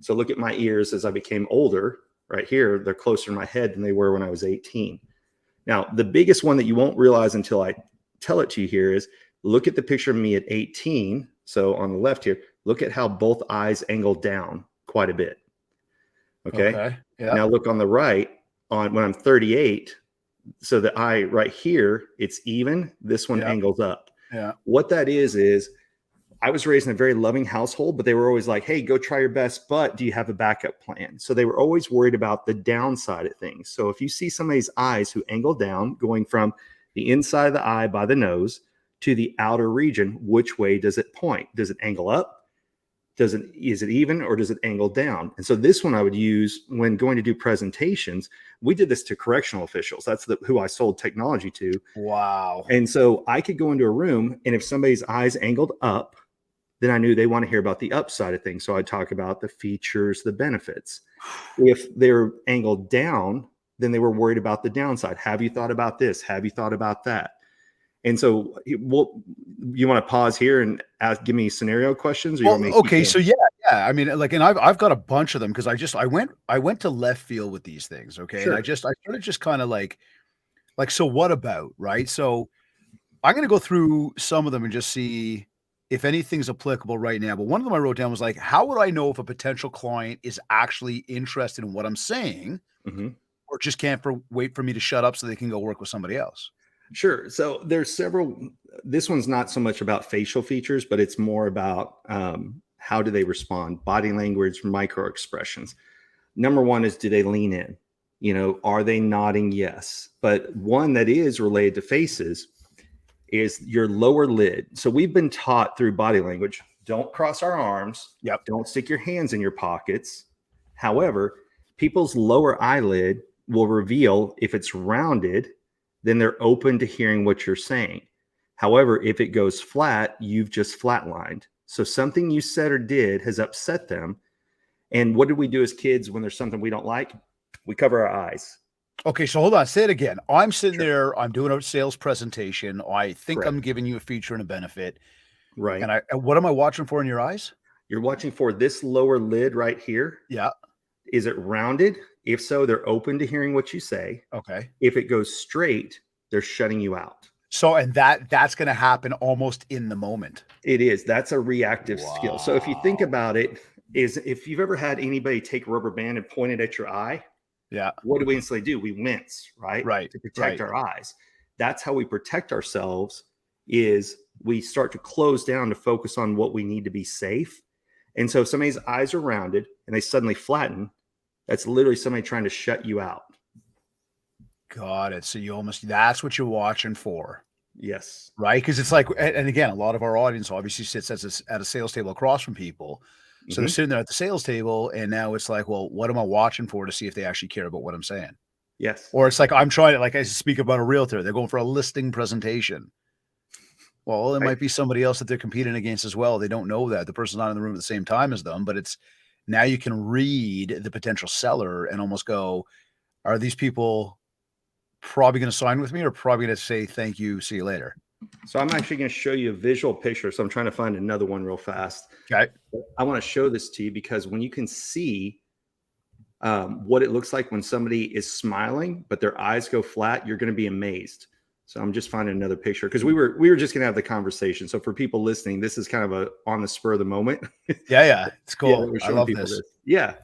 So look at my ears as I became older. Right here, they're closer to my head than they were when I was 18. Now, the biggest one that you won't realize until I tell it to you here is look at the picture of me at 18. So on the left here, look at how both eyes angle down quite a bit. Okay. Yeah. Now look on the right on when I'm 38. So the eye right here, it's even. This one angles up. Yeah. What that is I was raised in a very loving household, but they were always like, hey, go try your best, but do you have a backup plan? So they were always worried about the downside of things. So if you see somebody's eyes who angle down, going from the inside of the eye by the nose to the outer region, which way does it point? Does it angle up? Is it even, or does it angle down? And so this one I would use when going to do presentations. We did this to correctional officials. That's who I sold technology to. Wow. And so I could go into a room, and if somebody's eyes angled up, then I knew they want to hear about the upside of things. So I'd talk about the features, the benefits. If they're angled down, then they were worried about the downside. Have you thought about this? Have you thought about that? And so you want to pause here and give me scenario questions, or you want me to keep going? So yeah. I mean, like, and I've got a bunch of them because I went to left field with these things. Okay. Sure. And I started just kind of like, so what about, right? So I'm going to go through some of them and just see if anything's applicable right now. But one of them I wrote down was like, how would I know if a potential client is actually interested in what I'm saying, or just can't wait for me to shut up so they can go work with somebody else? Sure. So there's several. This one's not so much about facial features, but it's more about how do they respond, body language, micro expressions. Number one is, do they lean in? Are they nodding? Yes. But one that is related to faces is your lower lid. So we've been taught through body language, don't cross our arms. Yep. Don't stick your hands in your pockets. However, people's lower eyelid will reveal if it's rounded, then they're open to hearing what you're saying. However, if it goes flat, you've just flatlined. So something you said or did has upset them. And what do we do as kids when there's something we don't like? We cover our eyes. Okay, so hold on. Say it again. I'm sitting there. I'm doing a sales presentation. I think I'm giving you a feature and a benefit. Right. And what am I watching for in your eyes? You're watching for this lower lid right here. Yeah. Is it rounded? If so, they're open to hearing what you say. Okay. If it goes straight, they're shutting you out. So, and that's going to happen almost in the moment. It is. That's a reactive skill. So if you think about it, is if you've ever had anybody take a rubber band and point it at your eye, yeah, what do we instantly do? We wince, right? Right. To protect our eyes. That's how we protect ourselves, is we start to close down to focus on what we need to be safe. And so if somebody's eyes are rounded and they suddenly flatten, that's literally somebody trying to shut you out. Got it. So that's what you're watching for. Yes. Right. Because it's like, and again, a lot of our audience obviously sits at a sales table across from people. So they're sitting there at the sales table, and now it's like, well, what am I watching for to see if they actually care about what I'm saying? Yes. Or it's like, I'm trying to, like I speak about a realtor. They're going for a listing presentation. Well, it might be somebody else that they're competing against as well. They don't know that. The person's not in the room at the same time as them, but it's now you can read the potential seller and almost go, are these people probably going to sign with me or probably going to say, thank you, see you later? So I'm actually going to show you a visual picture. So I'm trying to find another one real fast. Okay. I want to show this to you because when you can see what it looks like when somebody is smiling, but their eyes go flat, you're going to be amazed. So I'm just finding another picture because we were just going to have the conversation. So for people listening, this is kind of a on the spur of the moment. Yeah. It's cool. Yeah, I love this. Yeah.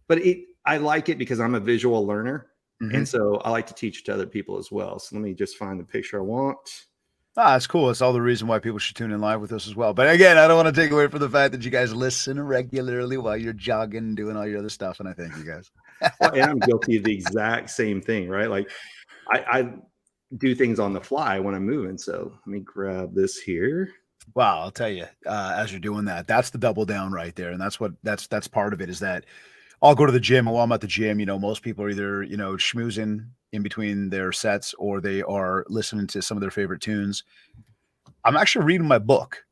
But I like it because I'm a visual learner. And so I like to teach it to other people as well. So let me just find the picture I want. That's cool. It's all the reason why people should tune in live with us as well. But again, I don't want to take away from the fact that you guys listen regularly while you're jogging, doing all your other stuff. And I thank you guys. Well, and I'm guilty of the exact same thing, right? Like I do things on the fly when I'm moving. So let me grab this here. Wow, I'll tell you, as you're doing that, that's the double down right there. And that's part of it, is that I'll go to the gym, and while I'm at the gym, most people are either, schmoozing in between their sets, or they are listening to some of their favorite tunes. I'm actually reading my book.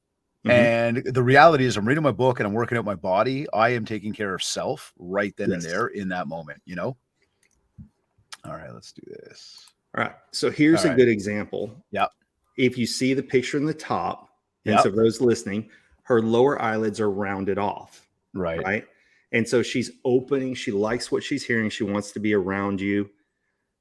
And the reality is, I'm reading my book and I'm working out my body. I am taking care of self right then and there in that moment, All right, let's do this. All right. So here's a good example. Yep. If you see the picture in the top, and so for those listening, her lower eyelids are rounded off. Right. And so she's opening. She likes what she's hearing. She wants to be around you.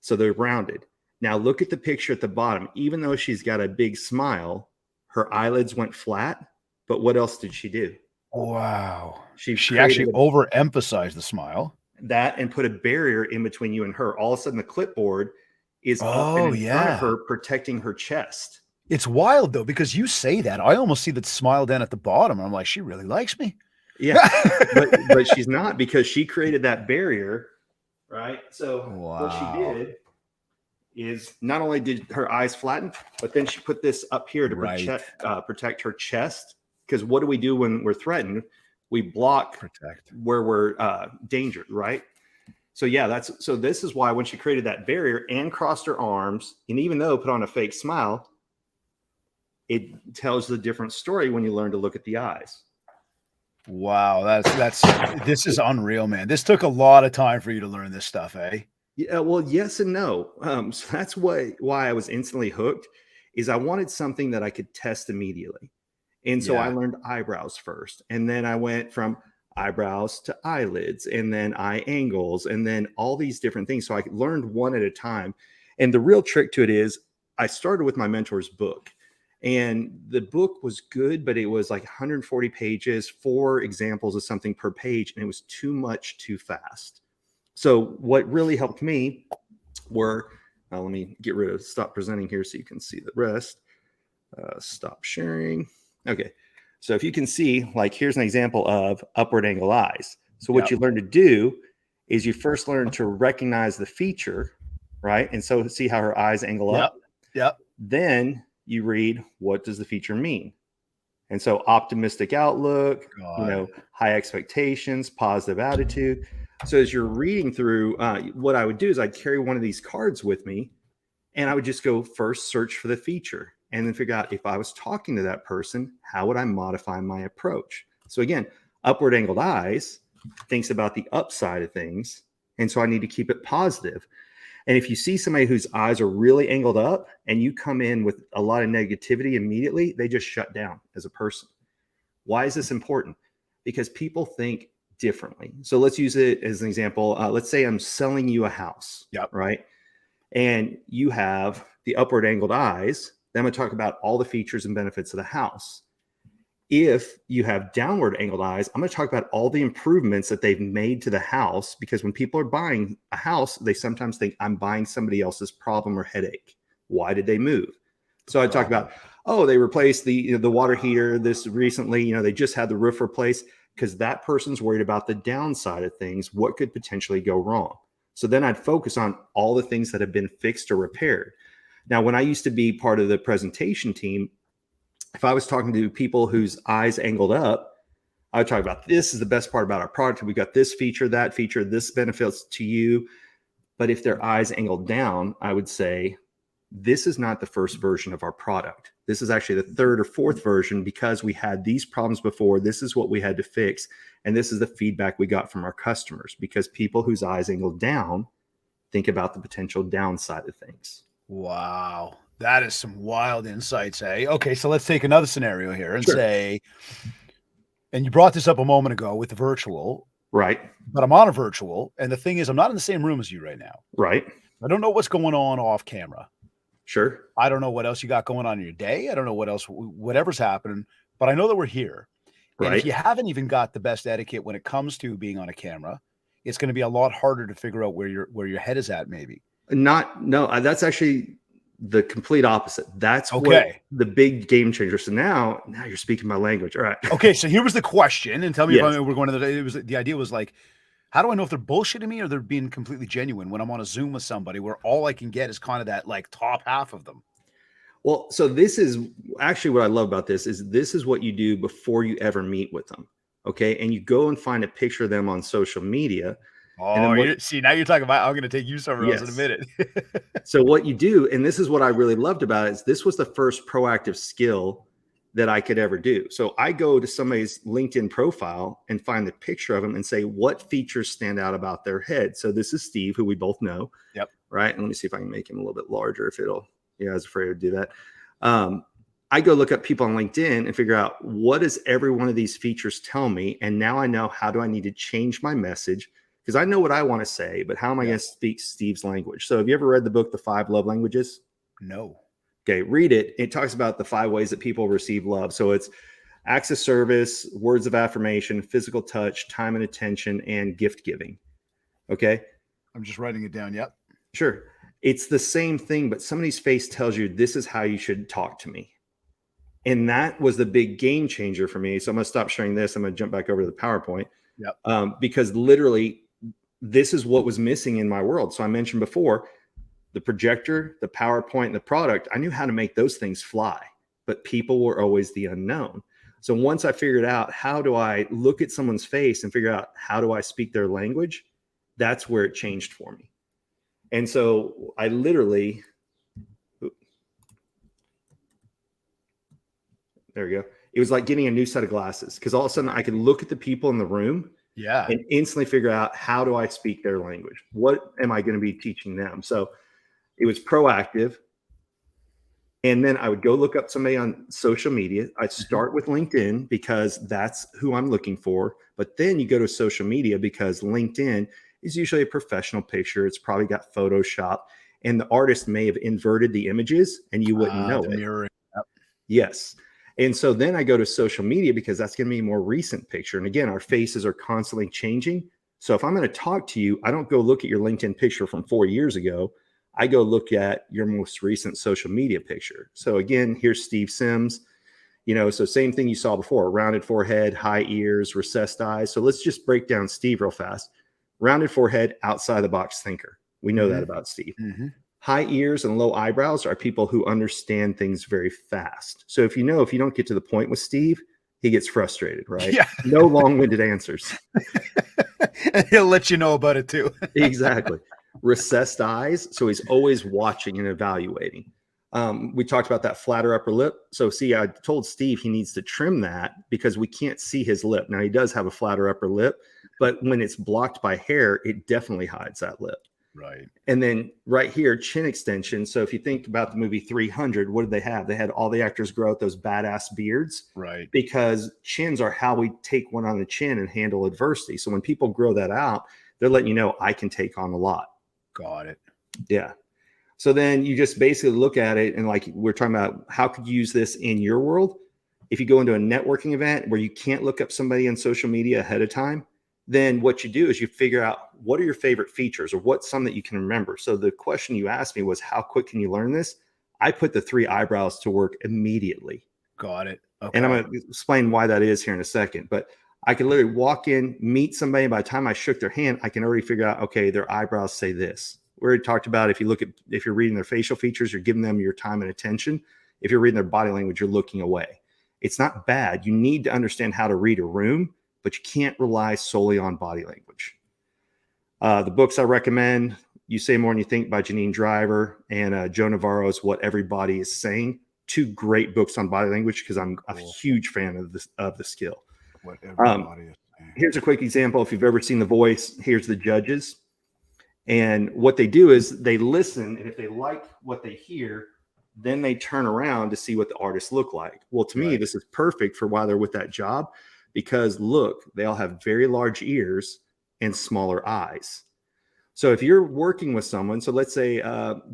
So they're rounded. Now look at the picture at the bottom. Even though she's got a big smile, her eyelids went flat. But what else did she do? Wow. She actually overemphasized the smile. That, and put a barrier in between you and her. All of a sudden the clipboard is up and in front of her, protecting her chest. It's wild though, because you say that, I almost see that smile down at the bottom. I'm like, she really likes me. Yeah, but she's not, because she created that barrier, right? So what she did is, not only did her eyes flatten, but then she put this up here to protect her chest. Because what do we do when we're threatened? We protect where we're dangered, right? So yeah, so this is why when she created that barrier and crossed her arms, and even though put on a fake smile, it tells the different story when you learn to look at the eyes. Wow, this is unreal, man. This took a lot of time for you to learn this stuff, eh? Yeah, well, yes and no. So that's why I was instantly hooked, is I wanted something that I could test immediately. And so I learned eyebrows first, and then I went from eyebrows to eyelids, and then eye angles, and then all these different things. So I learned one at a time. And the real trick to it is, I started with my mentor's book. And the book was good, but it was like 140 pages, 4 examples of something per page, and it was too much too fast. So what really helped me were, let me stop presenting here so you can see the rest. Stop sharing. Okay. So if you can see, like, here's an example of upward angle eyes. So what you learn to do is you first learn to recognize the feature, right? And so see how her eyes angle up. Yep. Then you read, what does the feature mean? And so optimistic outlook, high expectations, positive attitude. So as you're reading through, what I would do is I'd carry one of these cards with me, and I would just go first search for the feature, and then figure out, if I was talking to that person, how would I modify my approach? So again, upward angled eyes thinks about the upside of things. And so I need to keep it positive. And if you see somebody whose eyes are really angled up and you come in with a lot of negativity immediately, they just shut down as a person. Why is this important? Because people think differently. So let's use it as an example. Let's say I'm selling you a house, right? And you have the upward angled eyes. Then I'm going to talk about all the features and benefits of the house. If you have downward angled eyes, I'm going to talk about all the improvements that they've made to the house, because when people are buying a house, they sometimes think, I'm buying somebody else's problem or headache. Why did they move? So I talk about, they replaced the water heater this recently, they just had the roof replaced, because that person's worried about the downside of things, what could potentially go wrong. So then I'd focus on all the things that have been fixed or repaired. Now, when I used to be part of the presentation team, if I was talking to people whose eyes angled up, I would talk about, this is the best part about our product. We got this feature, this benefits to you. But if their eyes angled down, I would say, this is not the first version of our product. This is actually the 3rd or 4th version, because we had these problems before. This is what we had to fix. And this is the feedback we got from our customers, because people whose eyes angled down think about the potential downside of things. Wow. That is some wild insights, eh? Okay, so let's take another scenario here and say, and you brought this up a moment ago with the virtual. Right. But I'm on a virtual, and the thing is, I'm not in the same room as you right now. Right. I don't know what's going on off camera. Sure. I don't know what else you got going on in your day. I don't know whatever's happening, but I know that we're here. Right. And if you haven't even got the best etiquette when it comes to being on a camera, it's going to be a lot harder to figure out where your head is at, maybe. No, that's actually the complete opposite. That's what Okay. the big game changer. So now you're speaking my language. All right. Okay, so here was the question, and tell me Yes. if we're going to the idea was like, how do I know if they're bullshitting me or they're being completely genuine when I'm on a Zoom with somebody where all I can get is kind of that like top half of them? Well, so this is actually what I love about this is what you do before you ever meet with them. Okay. And you go and find a picture of them on social media. And Oh, then now you're talking about, I'm going to take you somewhere else in a yes. minute. So what you do, and this is what I really loved about it, is this was the first proactive skill that I could ever do. So I go to somebody's LinkedIn profile and find the picture of them and say, what features stand out about their head? So this is Steve, who we both know. Yep. Right. And let me see if I can make him a little bit larger I was afraid to do that. I go look up people on LinkedIn and figure out what does every one of these features tell me. And now I know how do I need to change my message, because I know what I want to say, but how am I going to speak Steve's language? So have you ever read the book, The 5 Love Languages? No. Okay, read it. It talks about the 5 ways that people receive love. So it's acts of service, words of affirmation, physical touch, time and attention, and gift giving. Okay. I'm just writing it down. Yep. Sure. It's the same thing, but somebody's face tells you this is how you should talk to me. And that was the big game changer for me. So I'm going to stop sharing this. I'm going to jump back over to the PowerPoint. Yep. Because literally this is what was missing in my world. So I mentioned before, the projector, the PowerPoint, and the product, I knew how to make those things fly, but people were always the unknown. So once I figured out how do I look at someone's face and figure out how do I speak their language, that's where it changed for me. And so I literally, there we go. It was like getting a new set of glasses, because all of a sudden I could look at the people in the room and instantly figure out how do I speak their language? What am I going to be teaching them? So it was proactive. And then I would go look up somebody on social media. I'd start with LinkedIn because that's who I'm looking for. But then you go to social media because LinkedIn is usually a professional picture. It's probably got Photoshop, and the artist may have inverted the images and you wouldn't know it. Mirroring. Yep. Yes. And so then I go to social media because that's going to be a more recent picture. And again, our faces are constantly changing. So if I'm going to talk to you, I don't go look at your LinkedIn picture from 4 years ago. I go look at your most recent social media picture. So again, here's Steve Sims, so same thing you saw before: rounded forehead, high ears, recessed eyes. So let's just break down Steve real fast. Rounded forehead, outside the box thinker. We know that about Steve. High ears and low eyebrows are people who understand things very fast. So if you don't get to the point with Steve, he gets frustrated, right? Yeah. No long-winded answers. And he'll let you know about it too. Exactly. Recessed eyes. So he's always watching and evaluating. We talked about that flatter upper lip. So see, I told Steve he needs to trim that because we can't see his lip. Now he does have a flatter upper lip, but when it's blocked by hair, it definitely hides that lip. Right. And then right here, chin extension. So if you think about the movie 300, what did they have? They had all the actors grow out those badass beards. Right. Because chins are how we take one on the chin and handle adversity. So when people grow that out, they're letting you know I can take on a lot. Got it. Yeah. So then you just basically look at it and like we're talking about, how could you use this in your world? If you go into a networking event where you can't look up somebody on social media ahead of time, then what you do is you figure out what are your favorite features or what's some that you can remember. So the question you asked me was, how quick can you learn this? I put the 3 eyebrows to work immediately. Got it. Okay. And I'm going to explain why that is here in a second. But I could literally walk in, meet somebody. By the time I shook their hand, I can already figure out, okay, their eyebrows say this. We already talked about if you're reading their facial features, you're giving them your time and attention. If you're reading their body language, you're looking away. It's not bad. You need to understand how to read a room, but you can't rely solely on body language. The books I recommend, You Say More Than You Think by Janine Driver, and Joe Navarro's What Everybody Is Saying. 2 great books on body language because I'm a huge fan of the skill. What everybody is saying. Here's a quick example. If you've ever seen The Voice, here's the judges. And what they do is they listen, and if they like what they hear, then they turn around to see what the artists look like. Well, to me, this is perfect for why they're with that job, because look, they all have very large ears and smaller eyes. So if you're working with someone, so let's say,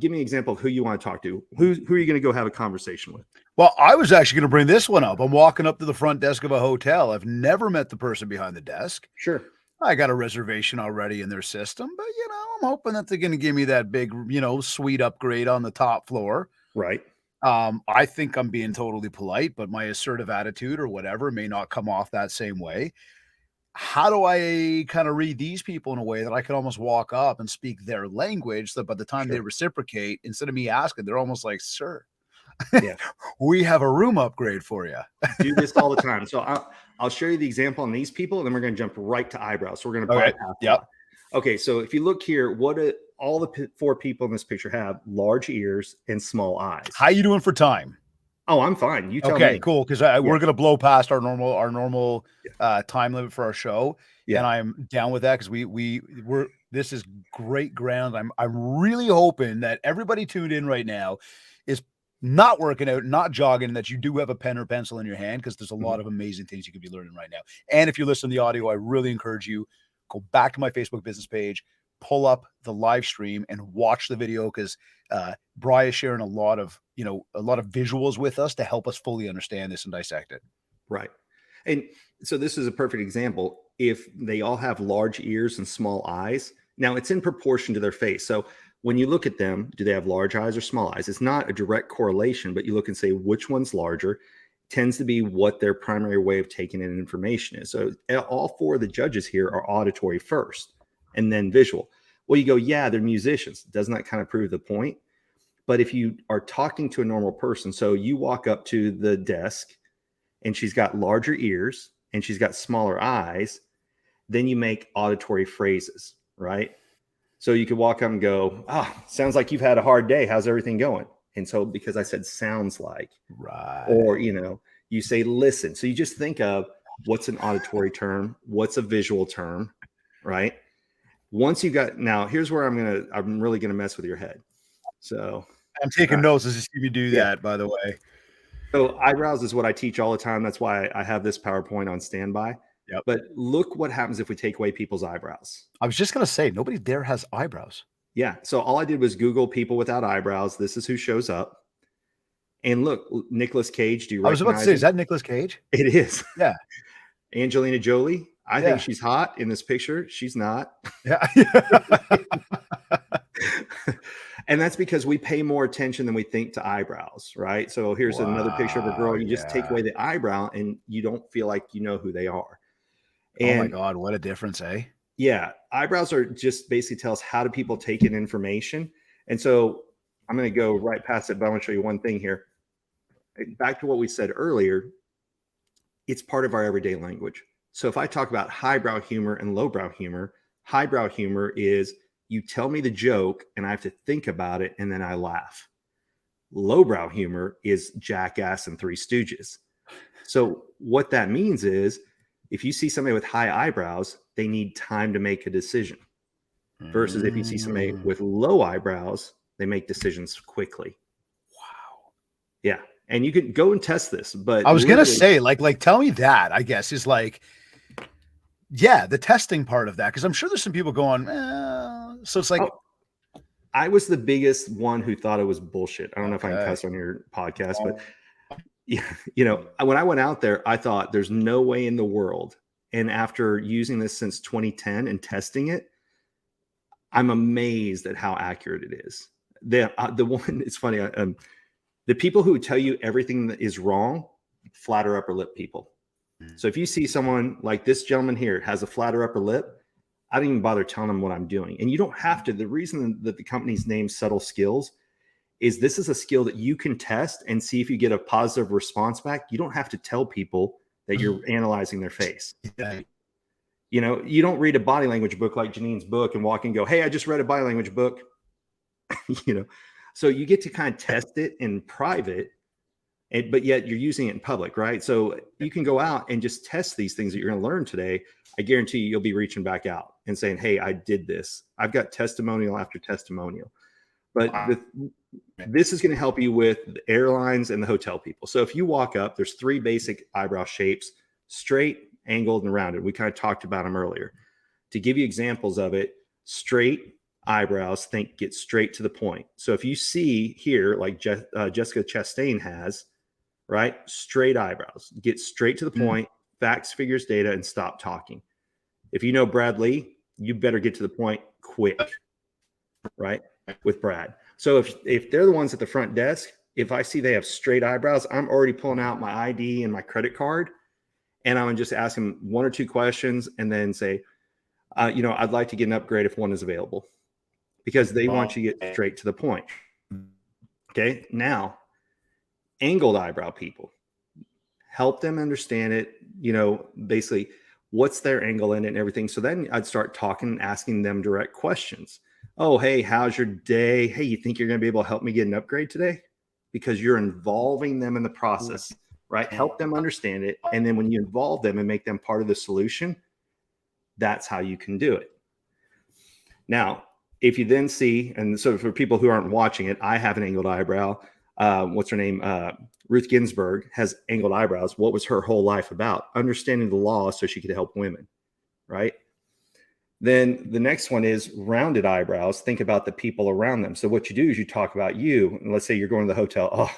give me an example of who you want to talk to. Who are you going to go have a conversation with? Well, I was actually going to bring this one up. I'm walking up to the front desk of a hotel. I've never met the person behind the desk. Sure. I got a reservation already in their system, but I'm hoping that they're going to give me that big, suite upgrade on the top floor. Right. I think I'm being totally polite, but my assertive attitude or whatever may not come off that same way. How do I kind of read these people in a way that I can almost walk up and speak their language so that by the time they Sure. reciprocate, instead of me asking, they're almost like, "Sir, Yeah. we have a room upgrade for you." Do this all the time. So I'll show you the example on these people, and then we're going to jump right to eyebrows. So we're going to Okay. bypass a Yep. lot. Okay. So if you look here, what do all the four people in this picture have? Large ears and small eyes. How you doing for time? Oh, I'm fine. You tell Okay, me. cool. Because Yeah. we're gonna blow past our normal time limit for our show, Yeah. and I'm down with that because we're this is great ground. I'm really hoping that everybody tuned in right now is not working out, not jogging, that you do have a pen or pencil in your hand because there's a lot Mhm. of amazing things you could be learning right now. And if you listen to the audio, I really encourage you go back to my Facebook business page, pull up the live stream, and watch the video because Bri is sharing a lot of visuals with us to help us fully understand this and dissect it. Right. And so this is a perfect example. If they all have large ears and small eyes, now it's in proportion to their face. So when you look at them, do they have large eyes or small eyes? It's not a direct correlation, but you look and say which one's larger tends to be what their primary way of taking in information is. So all four of the judges here are auditory first and then visual. Well, you go, yeah, they're musicians. Doesn't that kind of prove the point? But if you are talking to a normal person, so you walk up to the desk and she's got larger ears and she's got smaller eyes, then you make auditory phrases, right? So you could walk up and go, sounds like you've had a hard day. How's everything going? And so because I said sounds like, Right. or, you say listen. So you just think of what's an auditory term, what's a visual term, right? Once you got, now here's where I'm really going to mess with your head. So I'm taking notes as you see me do yeah. that, by the way. So eyebrows is what I teach all the time. That's why I have this PowerPoint on standby. Yep. But look what happens if we take away people's eyebrows. I was just gonna say nobody there has eyebrows. Yeah. So all I did was Google people without eyebrows. This is who shows up. And look, Nicolas Cage. Do you I was about to recognize say, him? is that Nicolas Cage? It is. Yeah. Angelina Jolie. I Yeah. think she's hot in this picture. She's not. Yeah. And that's because we pay more attention than we think to eyebrows, right? So here's another picture of a girl. You just take away the eyebrow and you don't feel like you know who they are. And, oh my God, what a difference, eh? Yeah. Eyebrows are just basically tell us how do people take in information. And so I'm going to go right past it, but I want to show you one thing here. Back to what we said earlier, it's part of our everyday language. So if I talk about highbrow humor and lowbrow humor is you tell me the joke and I have to think about it and then I laugh. Lowbrow humor is Jackass and Three Stooges. So what that means is if you see somebody with high eyebrows, they need time to make a decision. Versus if you see somebody with low eyebrows, they make decisions quickly. Wow. Yeah. And you can go and test this, but I was going to say, like, tell me that, I guess, is like, yeah, the testing part of that. Cause I'm sure there's some people going, so it's like, I was the biggest one who thought it was bullshit. I don't know if I can cuss on your podcast, but when I went out there, I thought there's no way in the world. And after using this since 2010 and testing it, I'm amazed at how accurate it is. The one, it's funny. The people who tell you everything that is wrong, flatter upper lip people. So if you see someone like this gentleman here has a flatter upper lip, I don't even bother telling them what I'm doing. And you don't have to. The reason that the company's name Subtle Skills is this is a skill that you can test and see if you get a positive response back. You don't have to tell people that you're analyzing their face. Yeah. You don't read a body language book like Janine's book and walk and go, hey, I just read a body language book. So you get to kind of test it in private, but yet you're using it in public, right? So you can go out and just test these things that you're going to learn today. I guarantee you'll be reaching back out and saying, hey, I did this. I've got testimonial after testimonial. But this is going to help you with the airlines and the hotel people. So if you walk up, there's 3 basic eyebrow shapes: straight, angled, and rounded. We kind of talked about them earlier. To give you examples of it, straight eyebrows, get straight to the point. So if you see here, like Jessica Chastain has, right? Straight eyebrows, get straight to the point, facts, figures, data, and stop talking. If you know Brad Lee, you better get to the point quick, right? With Brad. So if they're the ones at the front desk, if I see they have straight eyebrows, I'm already pulling out my ID and my credit card, and I'm just asking 1 or 2 questions, and then say, I'd like to get an upgrade if one is available, because they want you to get straight to the point. Okay. Now, angled eyebrow people, help them understand it, basically what's their angle in it and everything. So then I'd start talking and asking them direct questions. Oh, hey, how's your day? Hey, you think you're going to be able to help me get an upgrade today? Because you're involving them in the process, right? Help them understand it. And then when you involve them and make them part of the solution, that's how you can do it. Now, if you then see, and so for people who aren't watching it, I have an angled eyebrow. What's her name? Ruth Ginsburg has angled eyebrows. What was her whole life about? Understanding the law so she could help women, right? Then the next one is rounded eyebrows. Think about the people around them. So what you do is you talk about you. And let's say you're going to the hotel. Oh,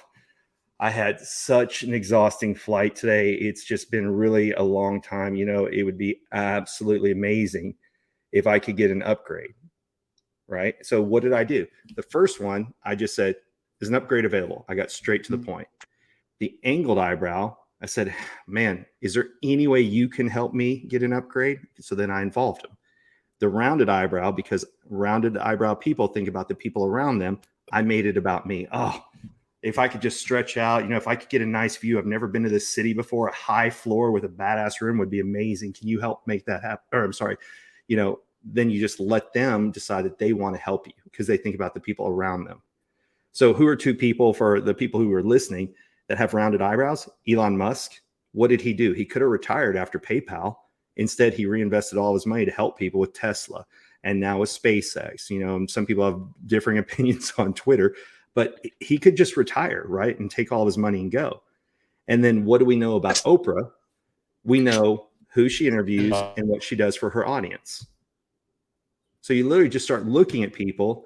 I had such an exhausting flight today. It's just been really a long time. It would be absolutely amazing if I could get an upgrade, right? So what did I do? The first one, I just said, is an upgrade available? I got straight to the point. The angled eyebrow, I said, man, is there any way you can help me get an upgrade? So then I involved him. The rounded eyebrow, because rounded eyebrow people think about the people around them, I made it about me. Oh, if I could just stretch out, if I could get a nice view. I've never been to this city before. A high floor with a badass room would be amazing. Can you help make that happen? Or I'm sorry, then you just let them decide that they want to help you because they think about the people around them. So who are 2 people, for the people who are listening, that have rounded eyebrows? Elon Musk. What did he do? He could have retired after PayPal. Instead, he reinvested all of his money to help people with Tesla and now with SpaceX. Some people have differing opinions on Twitter, but he could just retire, right? And take all of his money and go. And then what do we know about Oprah? We know who she interviews and what she does for her audience. So you literally just start looking at people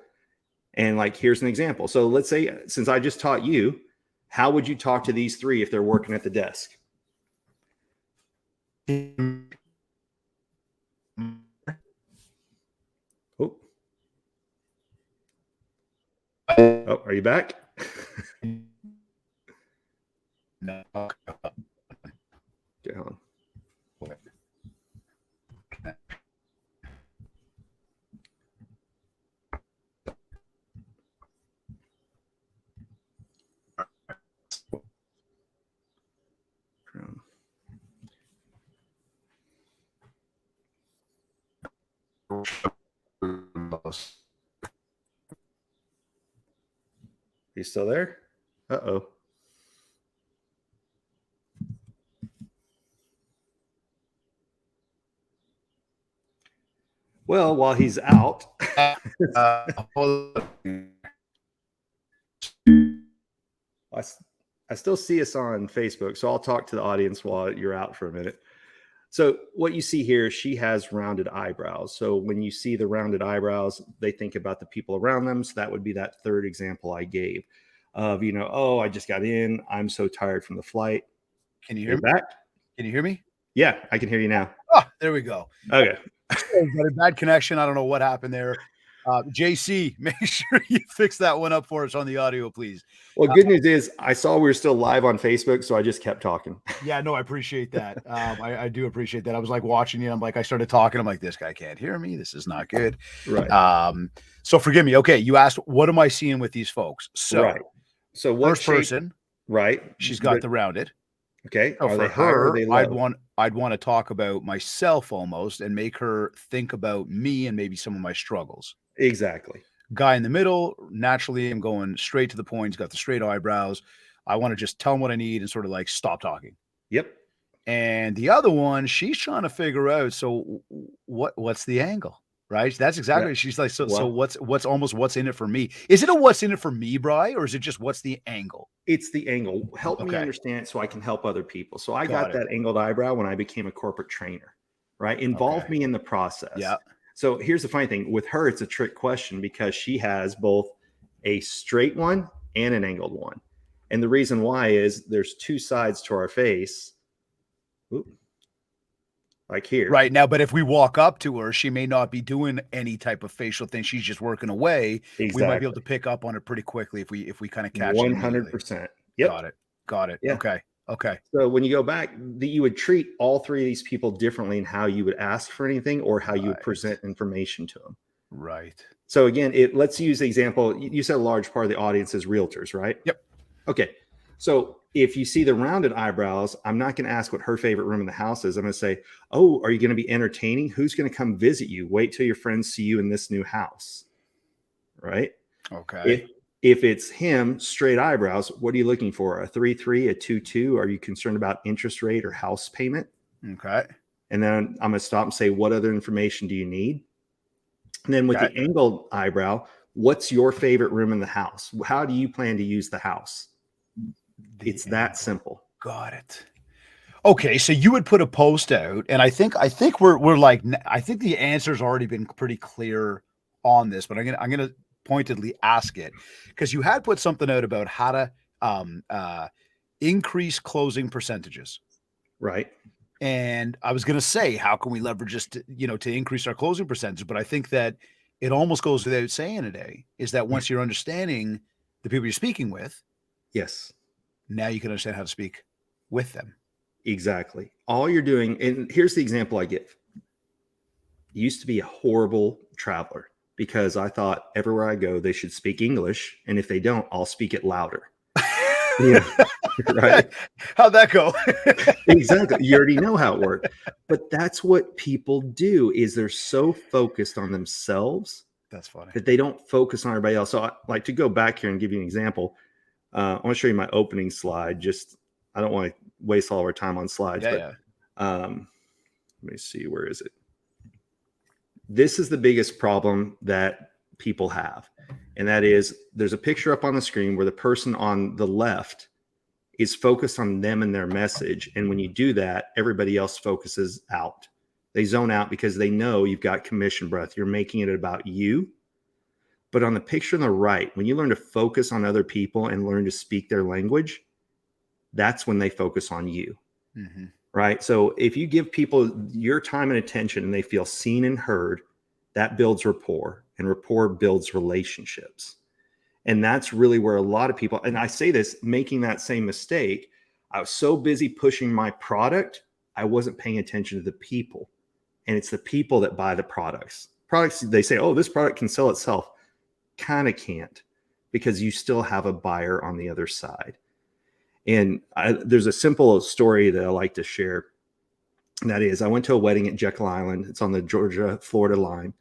and here's an example. So let's say, since I just taught you, how would you talk to these 3 if they're working at the desk? Oh, are you back? No. Get on. You still there? Uh-oh. Well, while he's out, I still see us on Facebook, so I'll talk to the audience while you're out for a minute. So what you see here, she has rounded eyebrows. So when you see the rounded eyebrows, they think about the people around them. So that would be that third example I gave of, oh, I just got in. I'm so tired from the flight. Can you hear me? Back? Can you hear me? Yeah, I can hear you now. Oh, there we go. Okay. Got a bad connection. I don't know what happened there. JC, make sure you fix that one up for us on the audio, please. Well, good news is I saw we were still live on Facebook, so I just kept talking. Yeah, no, I appreciate that. I do appreciate that. I was watching you. I'm I started talking. I'm this guy can't hear me. This is not good. Right. So forgive me. Okay. You asked, what am I seeing with these folks? So, right. So what first person, right. She's got the rounded. Okay. So for her, I'd want to talk about myself almost and make her think about me and maybe some of my struggles. Exactly. Guy in the middle, naturally, I'm going straight to the point. He's got the straight eyebrows. I want to just tell him what I need and sort of stop talking. Yep. And the other one, she's trying to figure out, so what's the angle? Right? That's exactly what she's so what's in it for me? Is it a what's in it for me, Bri, or is it just what's the angle? It's the angle. Help me understand so I can help other people. So I got that angled eyebrow when I became a corporate trainer, right? Involve me in the process. Yeah. So here's the funny thing with her, it's a trick question because she has both a straight one and an angled one. And the reason why is there's 2 sides to our face. Ooh. like here. Right now, but if we walk up to her, she may not be doing any type of facial thing. She's just working away. We might be able to pick up on it pretty quickly if we kind of catch it immediately. 100%. Yep. Got it. Yeah. Okay. So when you go back, you would treat all three of these people differently in how you would ask for anything or how you would present information to them. Right. So again, let's use the example. You said a large part of the audience is realtors, right? Yep. Okay. So if you see the rounded eyebrows, I'm not going to ask what her favorite room in the house is. I'm going to say, oh, are you going to be entertaining? Who's going to come visit you? Wait till your friends see you in this new house. Right. Okay. If it's him, straight eyebrows, what are you looking for? A 3-3, a 2-2? Are you concerned about interest rate or house payment? Okay. And then I'm going to stop and say, what other information do you need? And then with the angled eyebrow, what's your favorite room in the house? How do you plan to use the house? It's that simple. Got it. Okay, so you would put a post out, and I think we're like, I think the answer's already been pretty clear on this, but I'm gonna pointedly ask it because you had put something out about how to increase closing percentages, right? And I was gonna say, how can we leverage this to increase our closing percentage? But I think that it almost goes without saying today is that once you're understanding the people you're speaking with, yes, now you can understand how to speak with them. Exactly. All you're doing, and here's the example I give. I used to be a horrible traveler because I thought everywhere I go, they should speak English. And if they don't, I'll speak it louder. Yeah. Right. How'd that go? Exactly. You already know how it worked. But that's what people do is they're so focused on themselves. That's funny. That they don't focus on everybody else. So I like to go back here and give you an example. I want to show you my opening slide. I don't want to waste all our time on slides, let me see, where is it? This is the biggest problem that people have. And that is there's a picture up on the screen where the person on the left is focused on them and their message. And when you do that, everybody else focuses out. They zone out because they know you've got commission breath. You're making it about you. But on the picture on the right, when you learn to focus on other people and learn to speak their language, that's when they focus on you. Mm-hmm. Right. So if you give people your time and attention and they feel seen and heard, that builds rapport, and rapport builds relationships. And that's really where a lot of people, and I say this, making that same mistake, I was so busy pushing my product, I wasn't paying attention to the people. And it's the people that buy the products. Products, they say, oh, this product can sell itself. Kind of can't, because you still have a buyer on the other side. And there's a simple story that I like to share. And that is, I went to a wedding at Jekyll Island. It's on the Georgia-Florida line.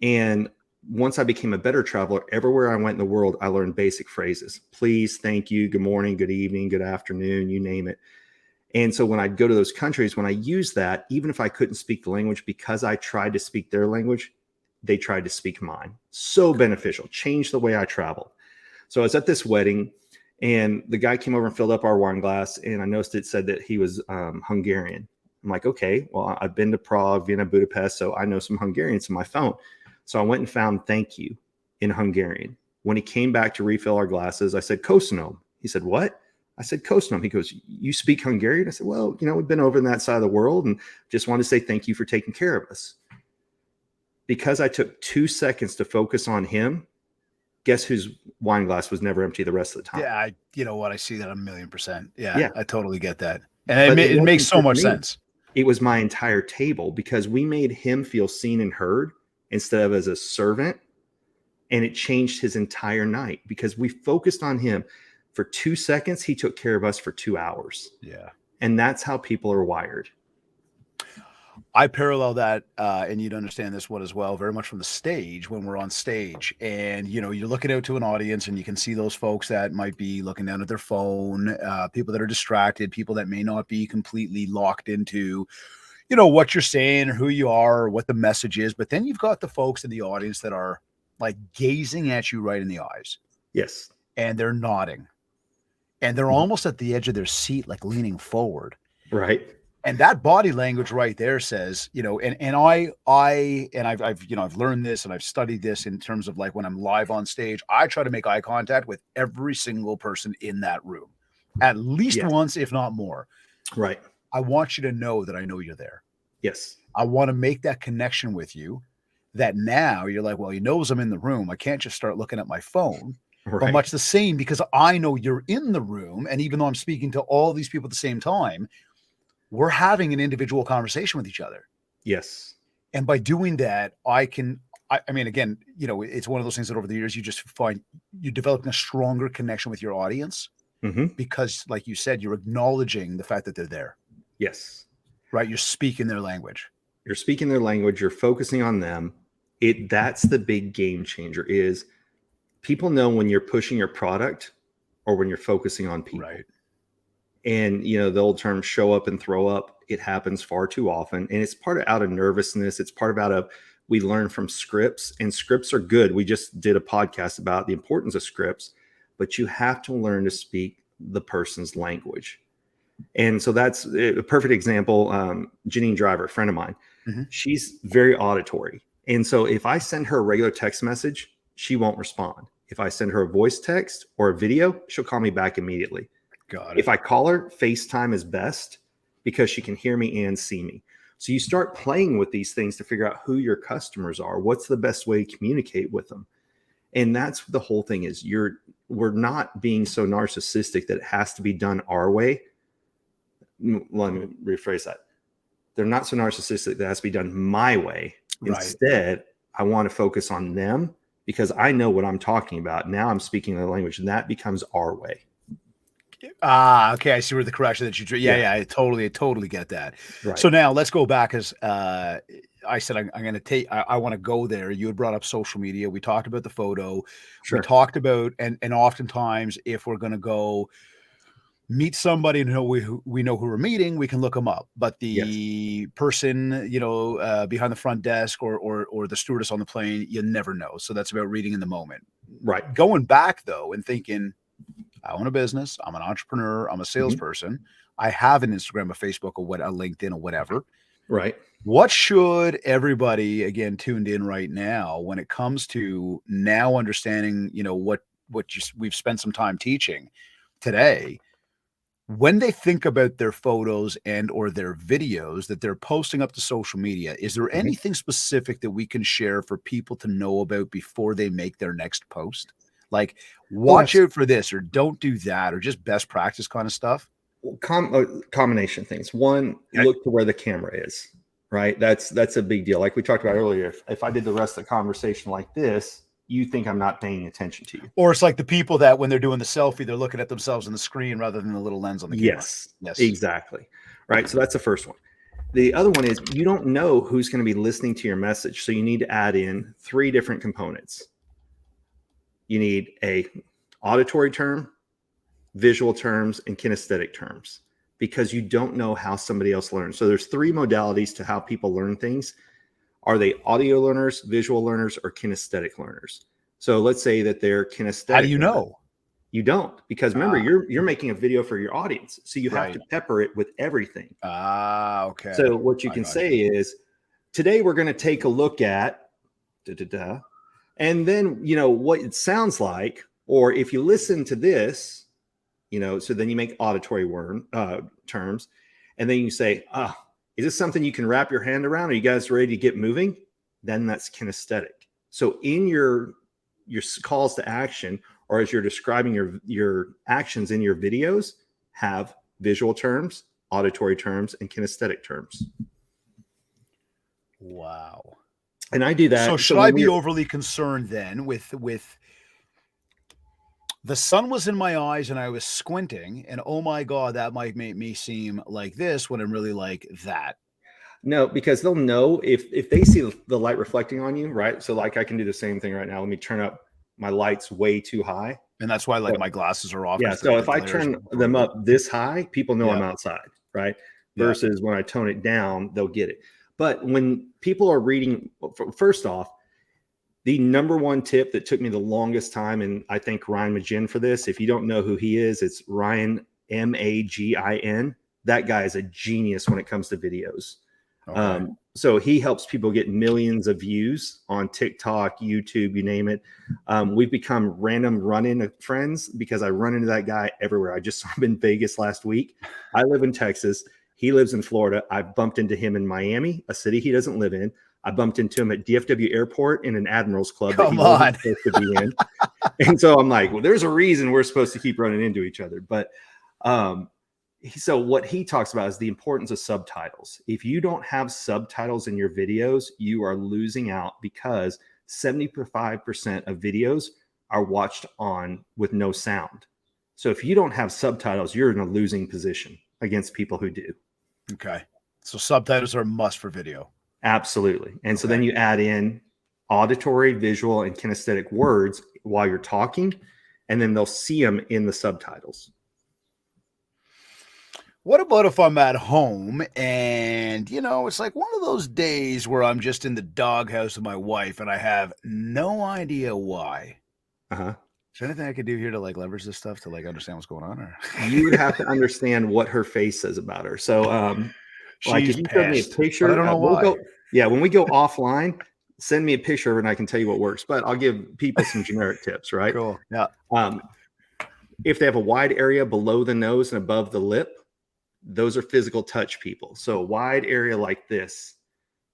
And once I became a better traveler, everywhere I went in the world, I learned basic phrases. Please, thank you, good morning, good evening, good afternoon, you name it. And so when I'd go to those countries, when I used that, even if I couldn't speak the language, because I tried to speak their language, they tried to speak mine. So beneficial, changed the way I traveled. So I was at this wedding, and the guy came over and filled up our wine glass, and I noticed it said that he was Hungarian. I'm like, okay, well, I've been to Prague, Vienna, Budapest, so I know some Hungarians in my phone. So I went and found thank you in Hungarian. When he came back to refill our glasses, I said, Köszönöm. He said, what? I said, Köszönöm. He goes, you speak Hungarian? I said, well, we've been over in that side of the world and just wanted to say thank you for taking care of us. Because I took 2 seconds to focus on him, guess whose wine glass was never empty the rest of the time? Yeah, you know what? I see that 1,000,000%. Yeah, I totally get that. And it makes so much sense. It was my entire table, because we made him feel seen and heard instead of as a servant. And it changed his entire night because we focused on him for 2 seconds. He took care of us for 2 hours. Yeah. And that's how people are wired. I parallel that, and you'd understand this one as well, very much from the stage when we're on stage. And, you're looking out to an audience and you can see those folks that might be looking down at their phone, people that are distracted, people that may not be completely locked into, what you're saying or who you are or what the message is. But then you've got the folks in the audience that are like gazing at you right in the eyes. Yes. And they're nodding. And they're almost at the edge of their seat, like leaning forward. Right. And that body language right there says, and I've learned this and I've studied this in terms of like when I'm live on stage, I try to make eye contact with every single person in that room, at least once, if not more. Right. I want you to know that I know you're there. Yes. I want to make that connection with you that now you're like, well, he knows I'm in the room. I can't just start looking at my phone. But Right. much the same, because I know you're in the room. And even though I'm speaking to all these people at the same time, we're having an individual conversation with each other. Yes. And by doing that, I mean, again, it's one of those things that over the years, you just find you're developing a stronger connection with your audience because, like you said, you're acknowledging the fact that they're there. Yes. Right. You're speaking their language. You're speaking their language. You're focusing on them. That's the big game changer is people know when you're pushing your product or when you're focusing on people. Right. And, the old term show up and throw up, it happens far too often. And it's part of out of nervousness. It's part of out of, we learn from scripts, and scripts are good. We just did a podcast about the importance of scripts, but you have to learn to speak the person's language. And so that's a perfect example. Janine Driver, a friend of mine, she's very auditory. And so if I send her a regular text message, she won't respond. If I send her a voice text or a video, she'll call me back immediately. Got it. If I call her, FaceTime is best because she can hear me and see me. So you start playing with these things to figure out who your customers are. What's the best way to communicate with them? And that's the whole thing is we're not being so narcissistic that it has to be done our way. Let me rephrase that. They're not so narcissistic that it has to be done my way. Right. Instead, I want to focus on them because I know what I'm talking about. Now I'm speaking their language, and that becomes our way. Okay. I see where the correction that you drew. Yeah. I totally get that. Right. So now let's go back as I said, I'm going to take, I want to go there. You had brought up social media. We talked about the photo. Sure. We talked about, and oftentimes if we're going to go meet somebody and we know who we're meeting, we can look them up. But the person, behind the front desk or the stewardess on the plane, you never know. So that's about reading in the moment. Right. Going back though and thinking, I own a business. I'm an entrepreneur. I'm a salesperson. I have an Instagram, a Facebook, a LinkedIn, or whatever. Right. What should everybody, again, tuned in right now, when it comes to now understanding, what we've spent some time teaching today, when they think about their photos and or their videos that they're posting up to social media, is there anything specific that we can share for people to know about before they make their next post? Like, watch out for this or don't do that or just best practice kind of stuff? Combination things. One, look to where the camera is, right? That's a big deal. Like we talked about earlier, if I did the rest of the conversation like this, you think I'm not paying attention to you. Or it's like the people that when they're doing the selfie, they're looking at themselves on the screen rather than the little lens on the camera. Yes, exactly. Right. So that's the first one. The other one is you don't know who's going to be listening to your message. So you need to add in 3 different components. You need a auditory term, visual terms, and kinesthetic terms, because you don't know how somebody else learns. So there's 3 modalities to how people learn things. Are they audio learners, visual learners, or kinesthetic learners? So let's say that they're kinesthetic. How do you know? You don't, because remember, you're making a video for your audience. So you have to pepper it with everything. Okay. So what you can say is, today we're going to take a look at and then, what it sounds like, or if you listen to this, so then you make auditory terms, and then you say, is this something you can wrap your hand around? Are you guys ready to get moving? Then that's kinesthetic. So in your calls to action, or as you're describing your actions in your videos, have visual terms, auditory terms, and kinesthetic terms. Wow. And I do that. So should I be overly concerned then with the sun was in my eyes and I was squinting and oh my God, that might make me seem like this when I'm really like that? No, because they'll know if they see the light reflecting on you, right? So like I can do the same thing right now. Let me turn up my lights way too high. And that's why my glasses are off. Yeah. So if I turn them up this high, people know I'm outside, right? Versus when I tone it down, they'll get it. But when people are reading, first off, the number one tip that took me the longest time, and I thank Ryan Magin for this. If you don't know who he is, it's Ryan Magin. That guy is a genius when it comes to videos. Okay. So he helps people get millions of views on TikTok, YouTube, you name it. We've become random run-in friends because I run into that guy everywhere. I just saw him in Vegas last week. I live in Texas. He lives in Florida. I bumped into him in Miami, a city he doesn't live in. I bumped into him at DFW Airport in an Admirals Club that he wasn't supposed to be in. And so I'm like, well, there's a reason we're supposed to keep running into each other. But so what he talks about is the importance of subtitles. If you don't have subtitles in your videos, you are losing out, because 75% of videos are watched on with no sound. So if you don't have subtitles, you're in a losing position against people who do. Okay. So subtitles are a must for video. Absolutely. And so Okay. then you add in auditory, visual, and kinesthetic words while you're talking, and then they'll see them in the subtitles. What about if I'm at home and, it's like one of those days where I'm just in the doghouse with my wife and I have no idea why? Uh-huh. Is there anything I could do here to like leverage this stuff to like understand what's going on? Or you would have to understand what her face says about her. So, like if you showed me a picture, but I don't know why. When we go offline, send me a picture and I can tell you what works. But I'll give people some generic tips, right? Cool. Yeah. If they have a wide area below the nose and above the lip, those are physical touch people. So a wide area like this,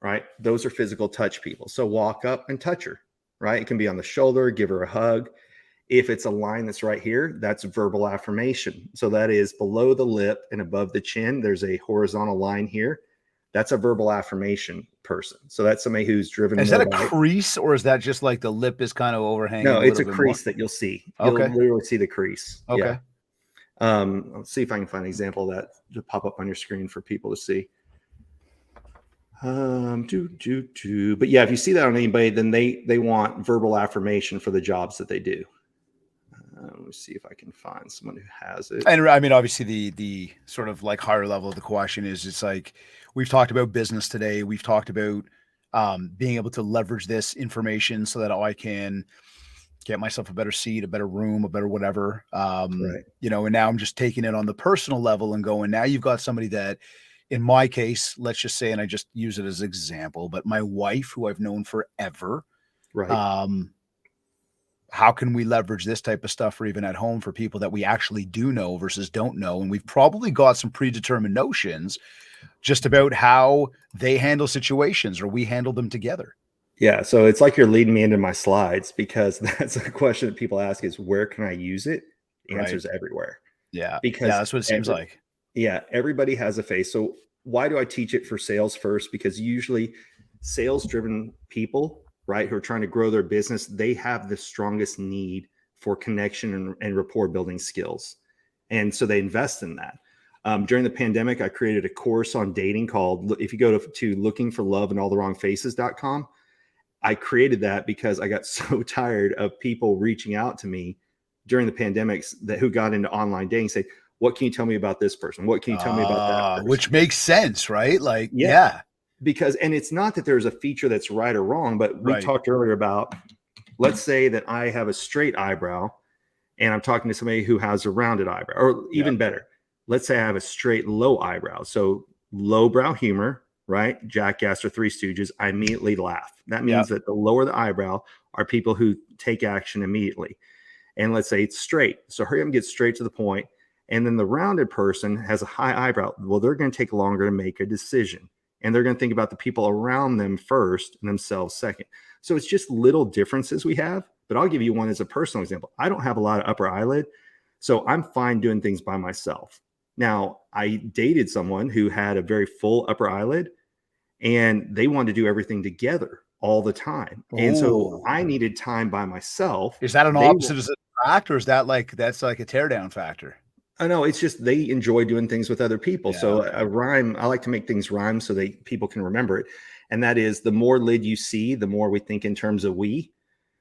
right? Those are physical touch people. So walk up and touch her, right? It can be on the shoulder, give her a hug. If it's a line that's right here, that's verbal affirmation. So that is below the lip and above the chin. There's a horizontal line here. That's a verbal affirmation person. So that's somebody who's driven. Is that a crease, or is that just like the lip is kind of overhanging? No, it's a crease that you'll see. You'll literally see the crease. Okay. Yeah. Let's see if I can find an example of that to pop up on your screen for people to see. But yeah, if you see that on anybody, then they want verbal affirmation for the jobs that they do. Let me see if I can find someone who has it. And I mean, obviously the sort of like higher level of the question is, it's like, we've talked about business today. We've talked about being able to leverage this information so that I can get myself a better seat, a better room, a better whatever. Right. And now I'm just taking it on the personal level and going, now you've got somebody that, in my case, let's just say, and I just use it as an example, but my wife, who I've known forever, right. How can we leverage this type of stuff for even at home for people that we actually do know versus don't know? And we've probably got some predetermined notions just about how they handle situations, or we handle them together. Yeah. So it's like you're leading me into my slides, because that's a question that people ask is, where can I use it? The answer is everywhere. Yeah. Because that's what it seems like. Yeah. Everybody has a face. So why do I teach it for sales first? Because usually sales driven people, right, who are trying to grow their business, they have the strongest need for connection and rapport building skills. And so they invest in that. During the pandemic, I created a course on dating called, if you go to lookingforloveandallthewrongfaces.com, I created that because I got so tired of people reaching out to me during the pandemics who got into online dating, say, what can you tell me about this person? What can you tell me about that person? Which makes sense, right? Like, Because, and it's not that there's a feature that's right or wrong, but we talked earlier about, let's say that I have a straight eyebrow and I'm talking to somebody who has a rounded eyebrow, or even better, let's say I have a straight low eyebrow. So lowbrow humor, right? Jackass or Three Stooges, I immediately laugh. That means that the lower the eyebrow are people who take action immediately. And let's say it's straight. So hurry up and get straight to the point. And then the rounded person has a high eyebrow. Well, they're going to take longer to make a decision. And they're going to think about the people around them first and themselves second. So it's just little differences we have. But I'll give you one as a personal example. I don't have a lot of upper eyelid, so I'm fine doing things by myself. Now, I dated someone who had a very full upper eyelid, and they wanted to do everything together all the time. And so I needed time by myself. Is that an opposite as a fact, or is that like, that's like a teardown factor? I know, it's just they enjoy doing things with other people. So a rhyme, I like to make things rhyme so that people can remember it. And that is, the more lid you see, the more we think in terms of we.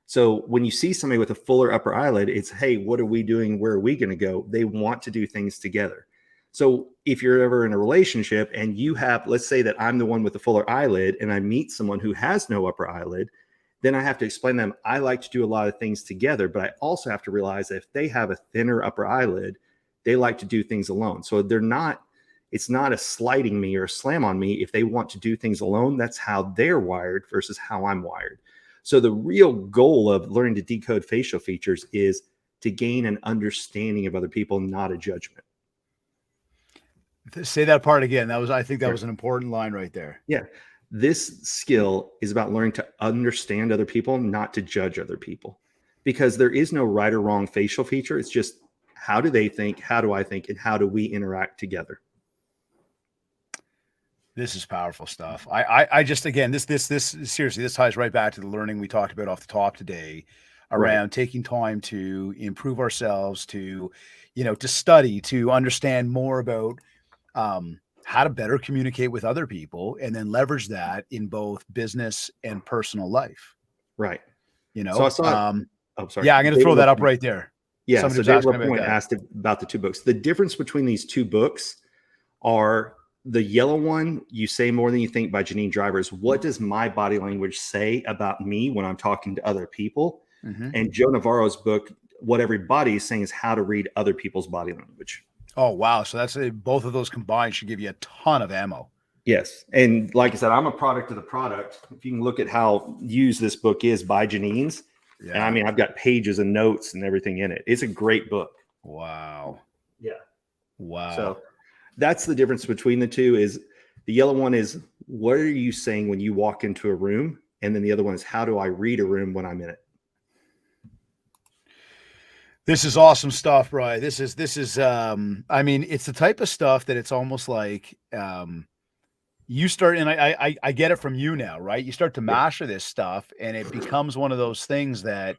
So when you see somebody with a fuller upper eyelid, it's, hey, what are we doing? Where are we going to go? They want to do things together. So if you're ever in a relationship and you have, let's say that I'm the one with the fuller eyelid and I meet someone who has no upper eyelid, then I have to explain to them, I like to do a lot of things together, but I also have to realize that if they have a thinner upper eyelid, they like to do things alone. So it's not a slighting me or a slam on me. If they want to do things alone, that's how they're wired versus how I'm wired. So the real goal of learning to decode facial features is to gain an understanding of other people, not a judgment. Say that part again. I think that Sure. was an important line right there. Yeah. This skill is about learning to understand other people, not to judge other people, because there is no right or wrong facial feature. It's just how do they think? How do I think? And how do we interact together? This is powerful stuff. I just, again, this seriously, this ties right back to the learning we talked about off the top today Right. around taking time to improve ourselves, to, to study, to understand more about how to better communicate with other people and then leverage that in both business and personal life. Right. You So I know, saw it. Oh, sorry. yeah, I'm going to David throw that up LaPointe. right there. Yeah. Somebody So was David asking about LaPointe that. asked about the two books. The difference between these two books are the yellow one, You Say More Than You Think by Janine Driver, is what does my body language say about me when I'm talking to other people? Mm-hmm. And Joe Navarro's book, What Everybody is Saying, is how to read other people's body language. Oh, wow. So that's both of those combined should give you a ton of ammo. Yes. And like I said, I'm a product of the product. If you can look at how used this book is by Janine's, and I Yeah. mean, I've got pages and notes and everything in it. It's a great book. Wow. Yeah. Wow. So that's the difference between the two. Is the yellow one is what are you saying when you walk into a room? And then the other one is how do I read a room when I'm in it? This is awesome stuff, Brian. I mean, it's the type of stuff that it's almost like you start, and I get it from you now, right? You start to Yeah. master this stuff, and it becomes one of those things that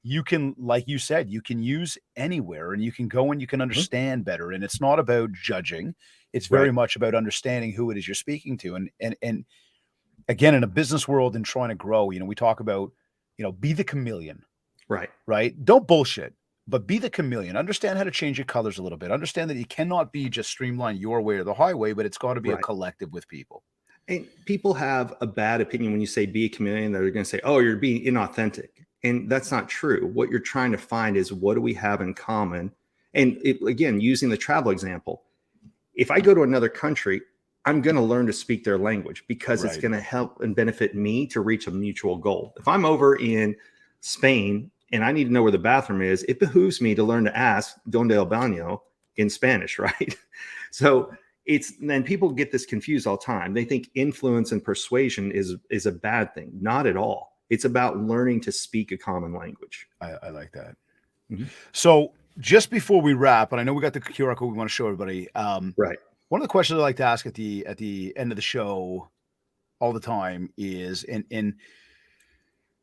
you can, like you said, you can use anywhere, and you can go and you can Mhm. understand better. And it's not about judging; it's very Right. much about understanding who it is you're speaking to. And again, in a business world and trying to grow, we talk about, be the chameleon, Right. right? Don't bullshit, but be the chameleon. Understand how to change your colors a little bit. Understand that you cannot be just streamlined your way or the highway, but it's got to be a Right. collective with people. And people have a bad opinion when you say be a chameleon. They're going to say, oh, you're being inauthentic. And that's not true. What you're trying to find is what do we have in common? And again, using the travel example, if I go to another country, I'm going to learn to speak their language because it's Right. going to help and benefit me to reach a mutual goal. If I'm over in Spain and I need to know where the bathroom is, it behooves me to learn to ask donde el baño in Spanish, right? So then people get this confused all the time. They think influence and persuasion is a bad thing. Not at all. It's about learning to speak a common language. I like that. Mm-hmm. So just before we wrap, and I know we got the QR code we want to show everybody. Right. One of the questions I like to ask at the end of the show all the time is, and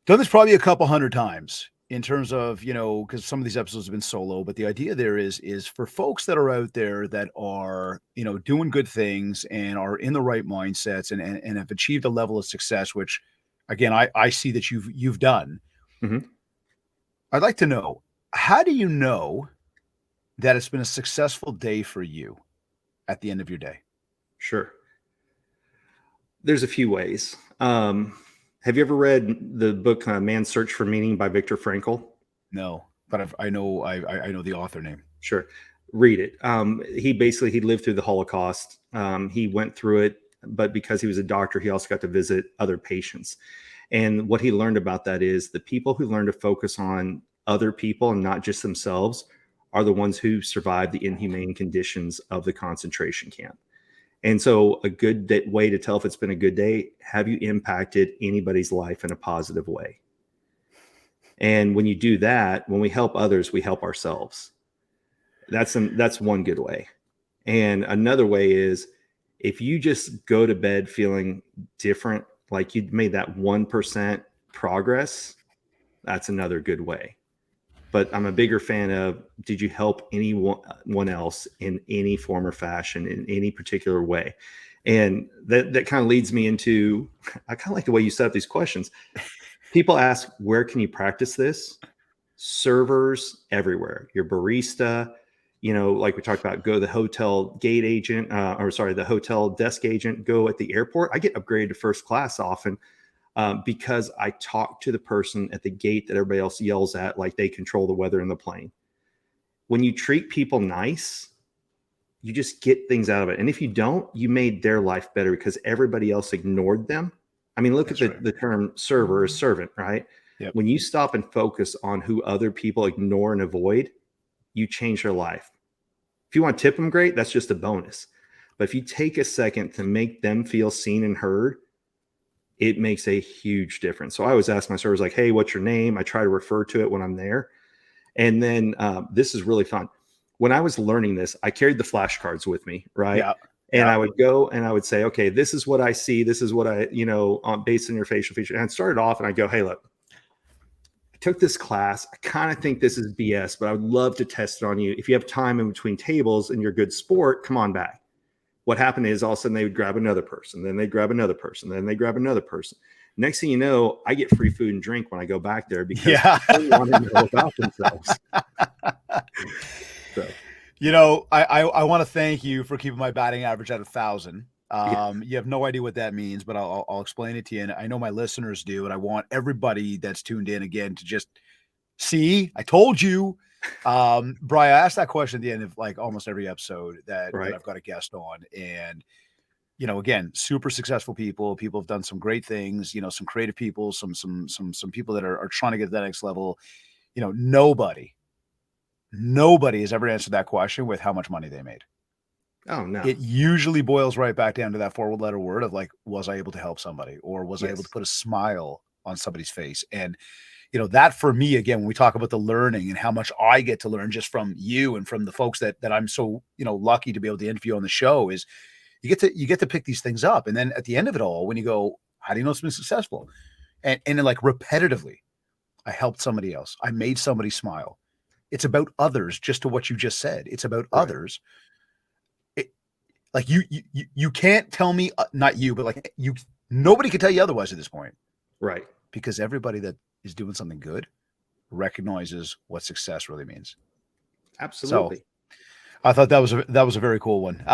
done this probably a couple hundred times in terms of, because some of these episodes have been solo, but the idea there is for folks that are out there that are, doing good things and are in the right mindsets and have achieved a level of success, which again, I see that you've done. Mm-hmm. I'd like to know, how do you know that it's been a successful day for you at the end of your day? Sure. There's a few ways. Have you ever read the book Man's Search for Meaning by Viktor Frankl? No, but I know the author name. Sure. Read it. He lived through the Holocaust. He went through it, but because he was a doctor, he also got to visit other patients. And what he learned about that is the people who learn to focus on other people and not just themselves are the ones who survive the inhumane conditions of the concentration camp. And so a good way to tell if it's been a good day, have you impacted anybody's life in a positive way? And when you do that, when we help others, we help ourselves. That's one good way. And another way is if you just go to bed feeling different, like you made that 1% progress, that's another good way. But I'm a bigger fan of, did you help anyone else in any form or fashion in any particular way? And that kind of leads me into, I kind of like the way you set up these questions. People ask, where can you practice this? Servers everywhere. Your barista, like we talked about, go the hotel gate agent, the hotel desk agent, go at the airport. I get upgraded to first class often because I talk to the person at the gate that everybody else yells at, like they control the weather in the plane. When you treat people nice, you just get things out of it. And if you don't, you made their life better because everybody else ignored them. I mean, look That's at right. the term server is servant, right? Yep. When you stop and focus on who other people ignore and avoid, you change their life. If you want to tip them, great. That's just a bonus. But if you take a second to make them feel seen and heard, it makes a huge difference. So I always ask my servers like, hey, what's your name? I try to refer to it when I'm there. And then this is really fun. When I was learning this, I carried the flashcards with me, right? Yeah. And I would go and I would say, okay, this is what I see. This is what I, based on your facial feature. And I started off and I go, hey, look, I took this class. I kind of think this is BS, but I would love to test it on you. If you have time in between tables and you're a good sport, come on back. What happened is all of a sudden they would grab another person, then they grab another person, then they grab another person. Next thing you know, I get free food and drink when I go back there because they want to know about themselves. So. I want to thank you for keeping my batting average at 1,000. You have no idea what that means, but I'll explain it to you. And I know my listeners do, and I want everybody that's tuned in again to just see. I told you. Brian, I asked that question at the end of like almost every episode that I've got a guest on, and again, super successful people have done some great things, some creative people, some people that are trying to get to that next level. Nobody has ever answered that question with how much money they made. Oh no. It usually boils right back down to that 4-letter word of like, was I able to help somebody, or was I able to put a smile on somebody's face? And that for me, again, when we talk about the learning and how much I get to learn just from you and from the folks that I'm so, lucky to be able to interview on the show, is you get to pick these things up. And then at the end of it all, when you go, how do you know it's been successful? And then like repetitively, I helped somebody else. I made somebody smile. It's about others, just to what you just said. It's about others. Like you can't tell me, not you, but like nobody can tell you otherwise at this point. Right. Because everybody that is doing something good recognizes what success really means. Absolutely. So I thought that was a very cool one.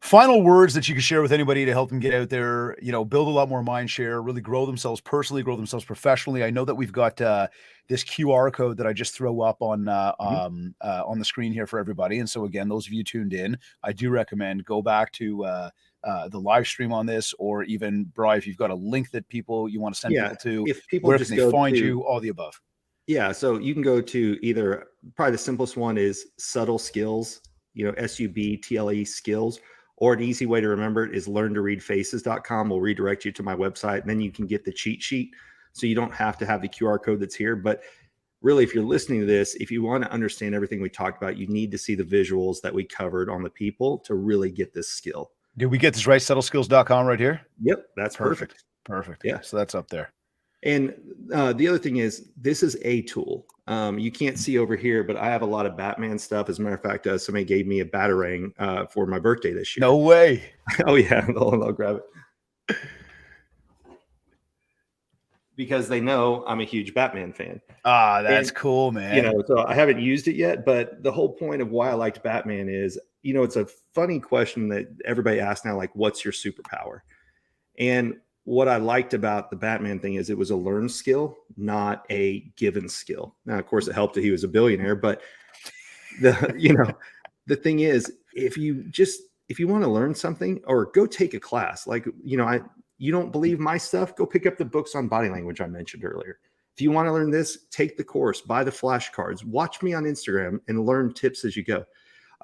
Final words that you can share with anybody to help them get out there, build a lot more mind share, really grow themselves personally, grow themselves professionally. I know that we've got this QR code that I just throw up on the screen here for everybody. And so again, those of you tuned in, I do recommend go back to the live stream on this, or even Brian, if you've got a link that you want to send people to, if people where just can they find you, all the above. Yeah. So you can go to either, probably the simplest one is Subtle Skills, SUBTLE skills, or an easy way to remember it is learntoreadfaces.com. Will redirect you to my website, and then you can get the cheat sheet. So you don't have to have the QR code that's here. But really, if you're listening to this, if you want to understand everything we talked about, you need to see the visuals that we covered on the people to really get this skill. Did we get this right? Subtleskills.com right here? Yep. That's perfect. Perfect. Yeah. So that's up there. And the other thing is, this is a tool. You can't see over here, but I have a lot of Batman stuff. As a matter of fact, somebody gave me a Batarang for my birthday this year. No way. Oh, yeah. I'll grab it. Because they know I'm a huge Batman fan. That's cool, man. So I haven't used it yet, but the whole point of why I liked Batman is, it's a funny question that everybody asks now, like, what's your superpower? And what I liked about the Batman thing is it was a learned skill, not a given skill. Now, of course, it helped that he was a billionaire, but the thing is, if you want to learn something, or go take a class, like, you don't believe my stuff, go pick up the books on body language I mentioned earlier. If you want to learn this, take the course, buy the flashcards, watch me on Instagram, and learn tips as you go.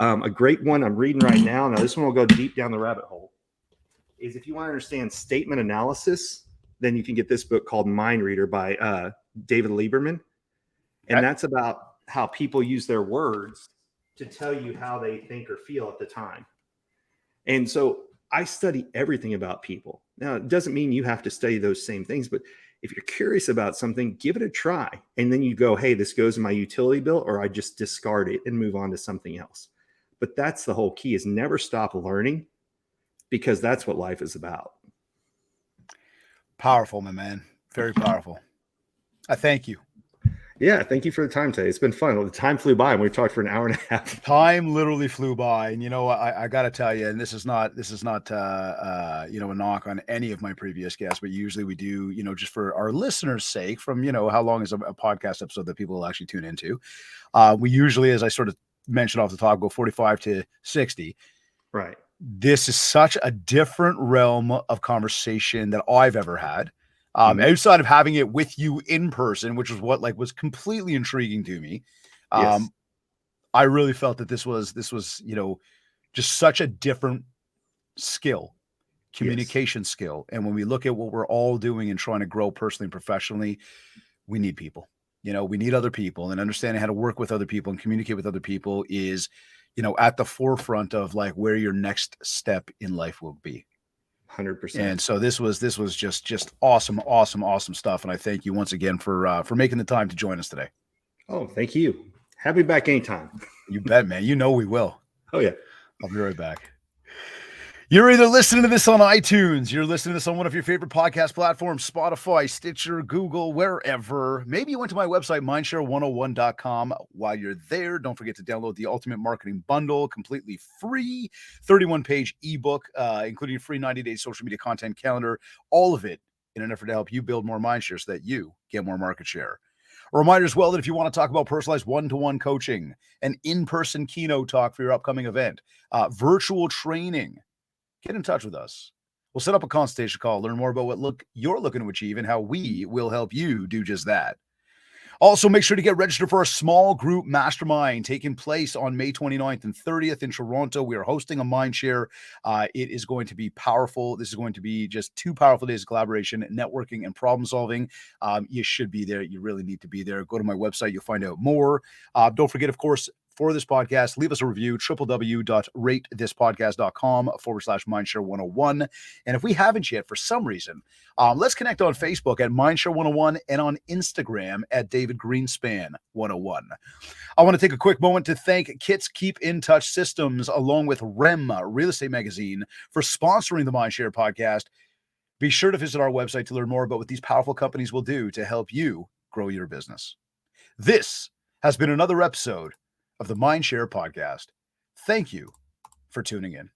A great one I'm reading right now. Now, this one will go deep down the rabbit hole. Is if you want to understand statement analysis, then you can get this book called Mind Reader by David Lieberman. And that's about how people use their words to tell you how they think or feel at the time. And so I study everything about people. Now, it doesn't mean you have to study those same things, but if you're curious about something, give it a try. And then you go, hey, this goes in my utility bill, or I just discard it and move on to something else. But that's the whole key, is never stop learning, because that's what life is about. Powerful, my man. Very powerful. I thank you. Yeah, thank you for the time today. It's been fun. The time flew by, and we talked for an hour and a half. Time literally flew by, and I got to tell you, and this is not a knock on any of my previous guests, but usually we do, just for our listeners' sake, from how long is a podcast episode that people will actually tune into. We usually, as I sort of mentioned off the top, go 45 to 60. Right. This is such a different realm of conversation that I've ever had. Outside of having it with you in person, which was what was completely intriguing to me. Yes. I really felt that this was, just such a different skill, Yes. communication skill. And when we look at what we're all doing and trying to grow personally and professionally, we need people. We need other people, and understanding how to work with other people and communicate with other people is, at the forefront of like where your next step in life will be. 100%. And so this was just awesome stuff. And I thank you once again for making the time to join us today. Oh, thank you. Have me back anytime. You bet, man. We will. Oh yeah. I'll be right back. You're either listening to this on iTunes, you're listening to this on one of your favorite podcast platforms, Spotify, Stitcher, Google, wherever. Maybe you went to my website, mindshare101.com. While you're there, don't forget to download the Ultimate Marketing Bundle, completely free, 31-page ebook, including a free 90-day social media content calendar, all of it in an effort to help you build more mindshare so that you get more market share. A reminder as well that if you want to talk about personalized one-to-one coaching, an in-person keynote talk for your upcoming event, virtual training, get in touch with us. We'll set up a consultation call, learn more about what you're looking to achieve and how we will help you do just that. Also, make sure to get registered for a small group mastermind taking place on May 29th and 30th in Toronto. We are hosting a Mindshare. It is going to be powerful. This is going to be just 2 powerful days of collaboration, networking, and problem solving. You should be there. You really need to be there. Go to my website. You'll find out more. Don't forget, of course, for this podcast, leave us a review, www.ratethispodcast.com/Mindshare101. And if we haven't yet, for some reason, let's connect on Facebook at Mindshare101 and on Instagram at David Greenspan 101. I want to take a quick moment to thank Kit's Keep in Touch Systems, along with REM Real Estate Magazine, for sponsoring the Mindshare podcast. Be sure to visit our website to learn more about what these powerful companies will do to help you grow your business. This has been another episode of the Mindshare podcast. Thank you for tuning in.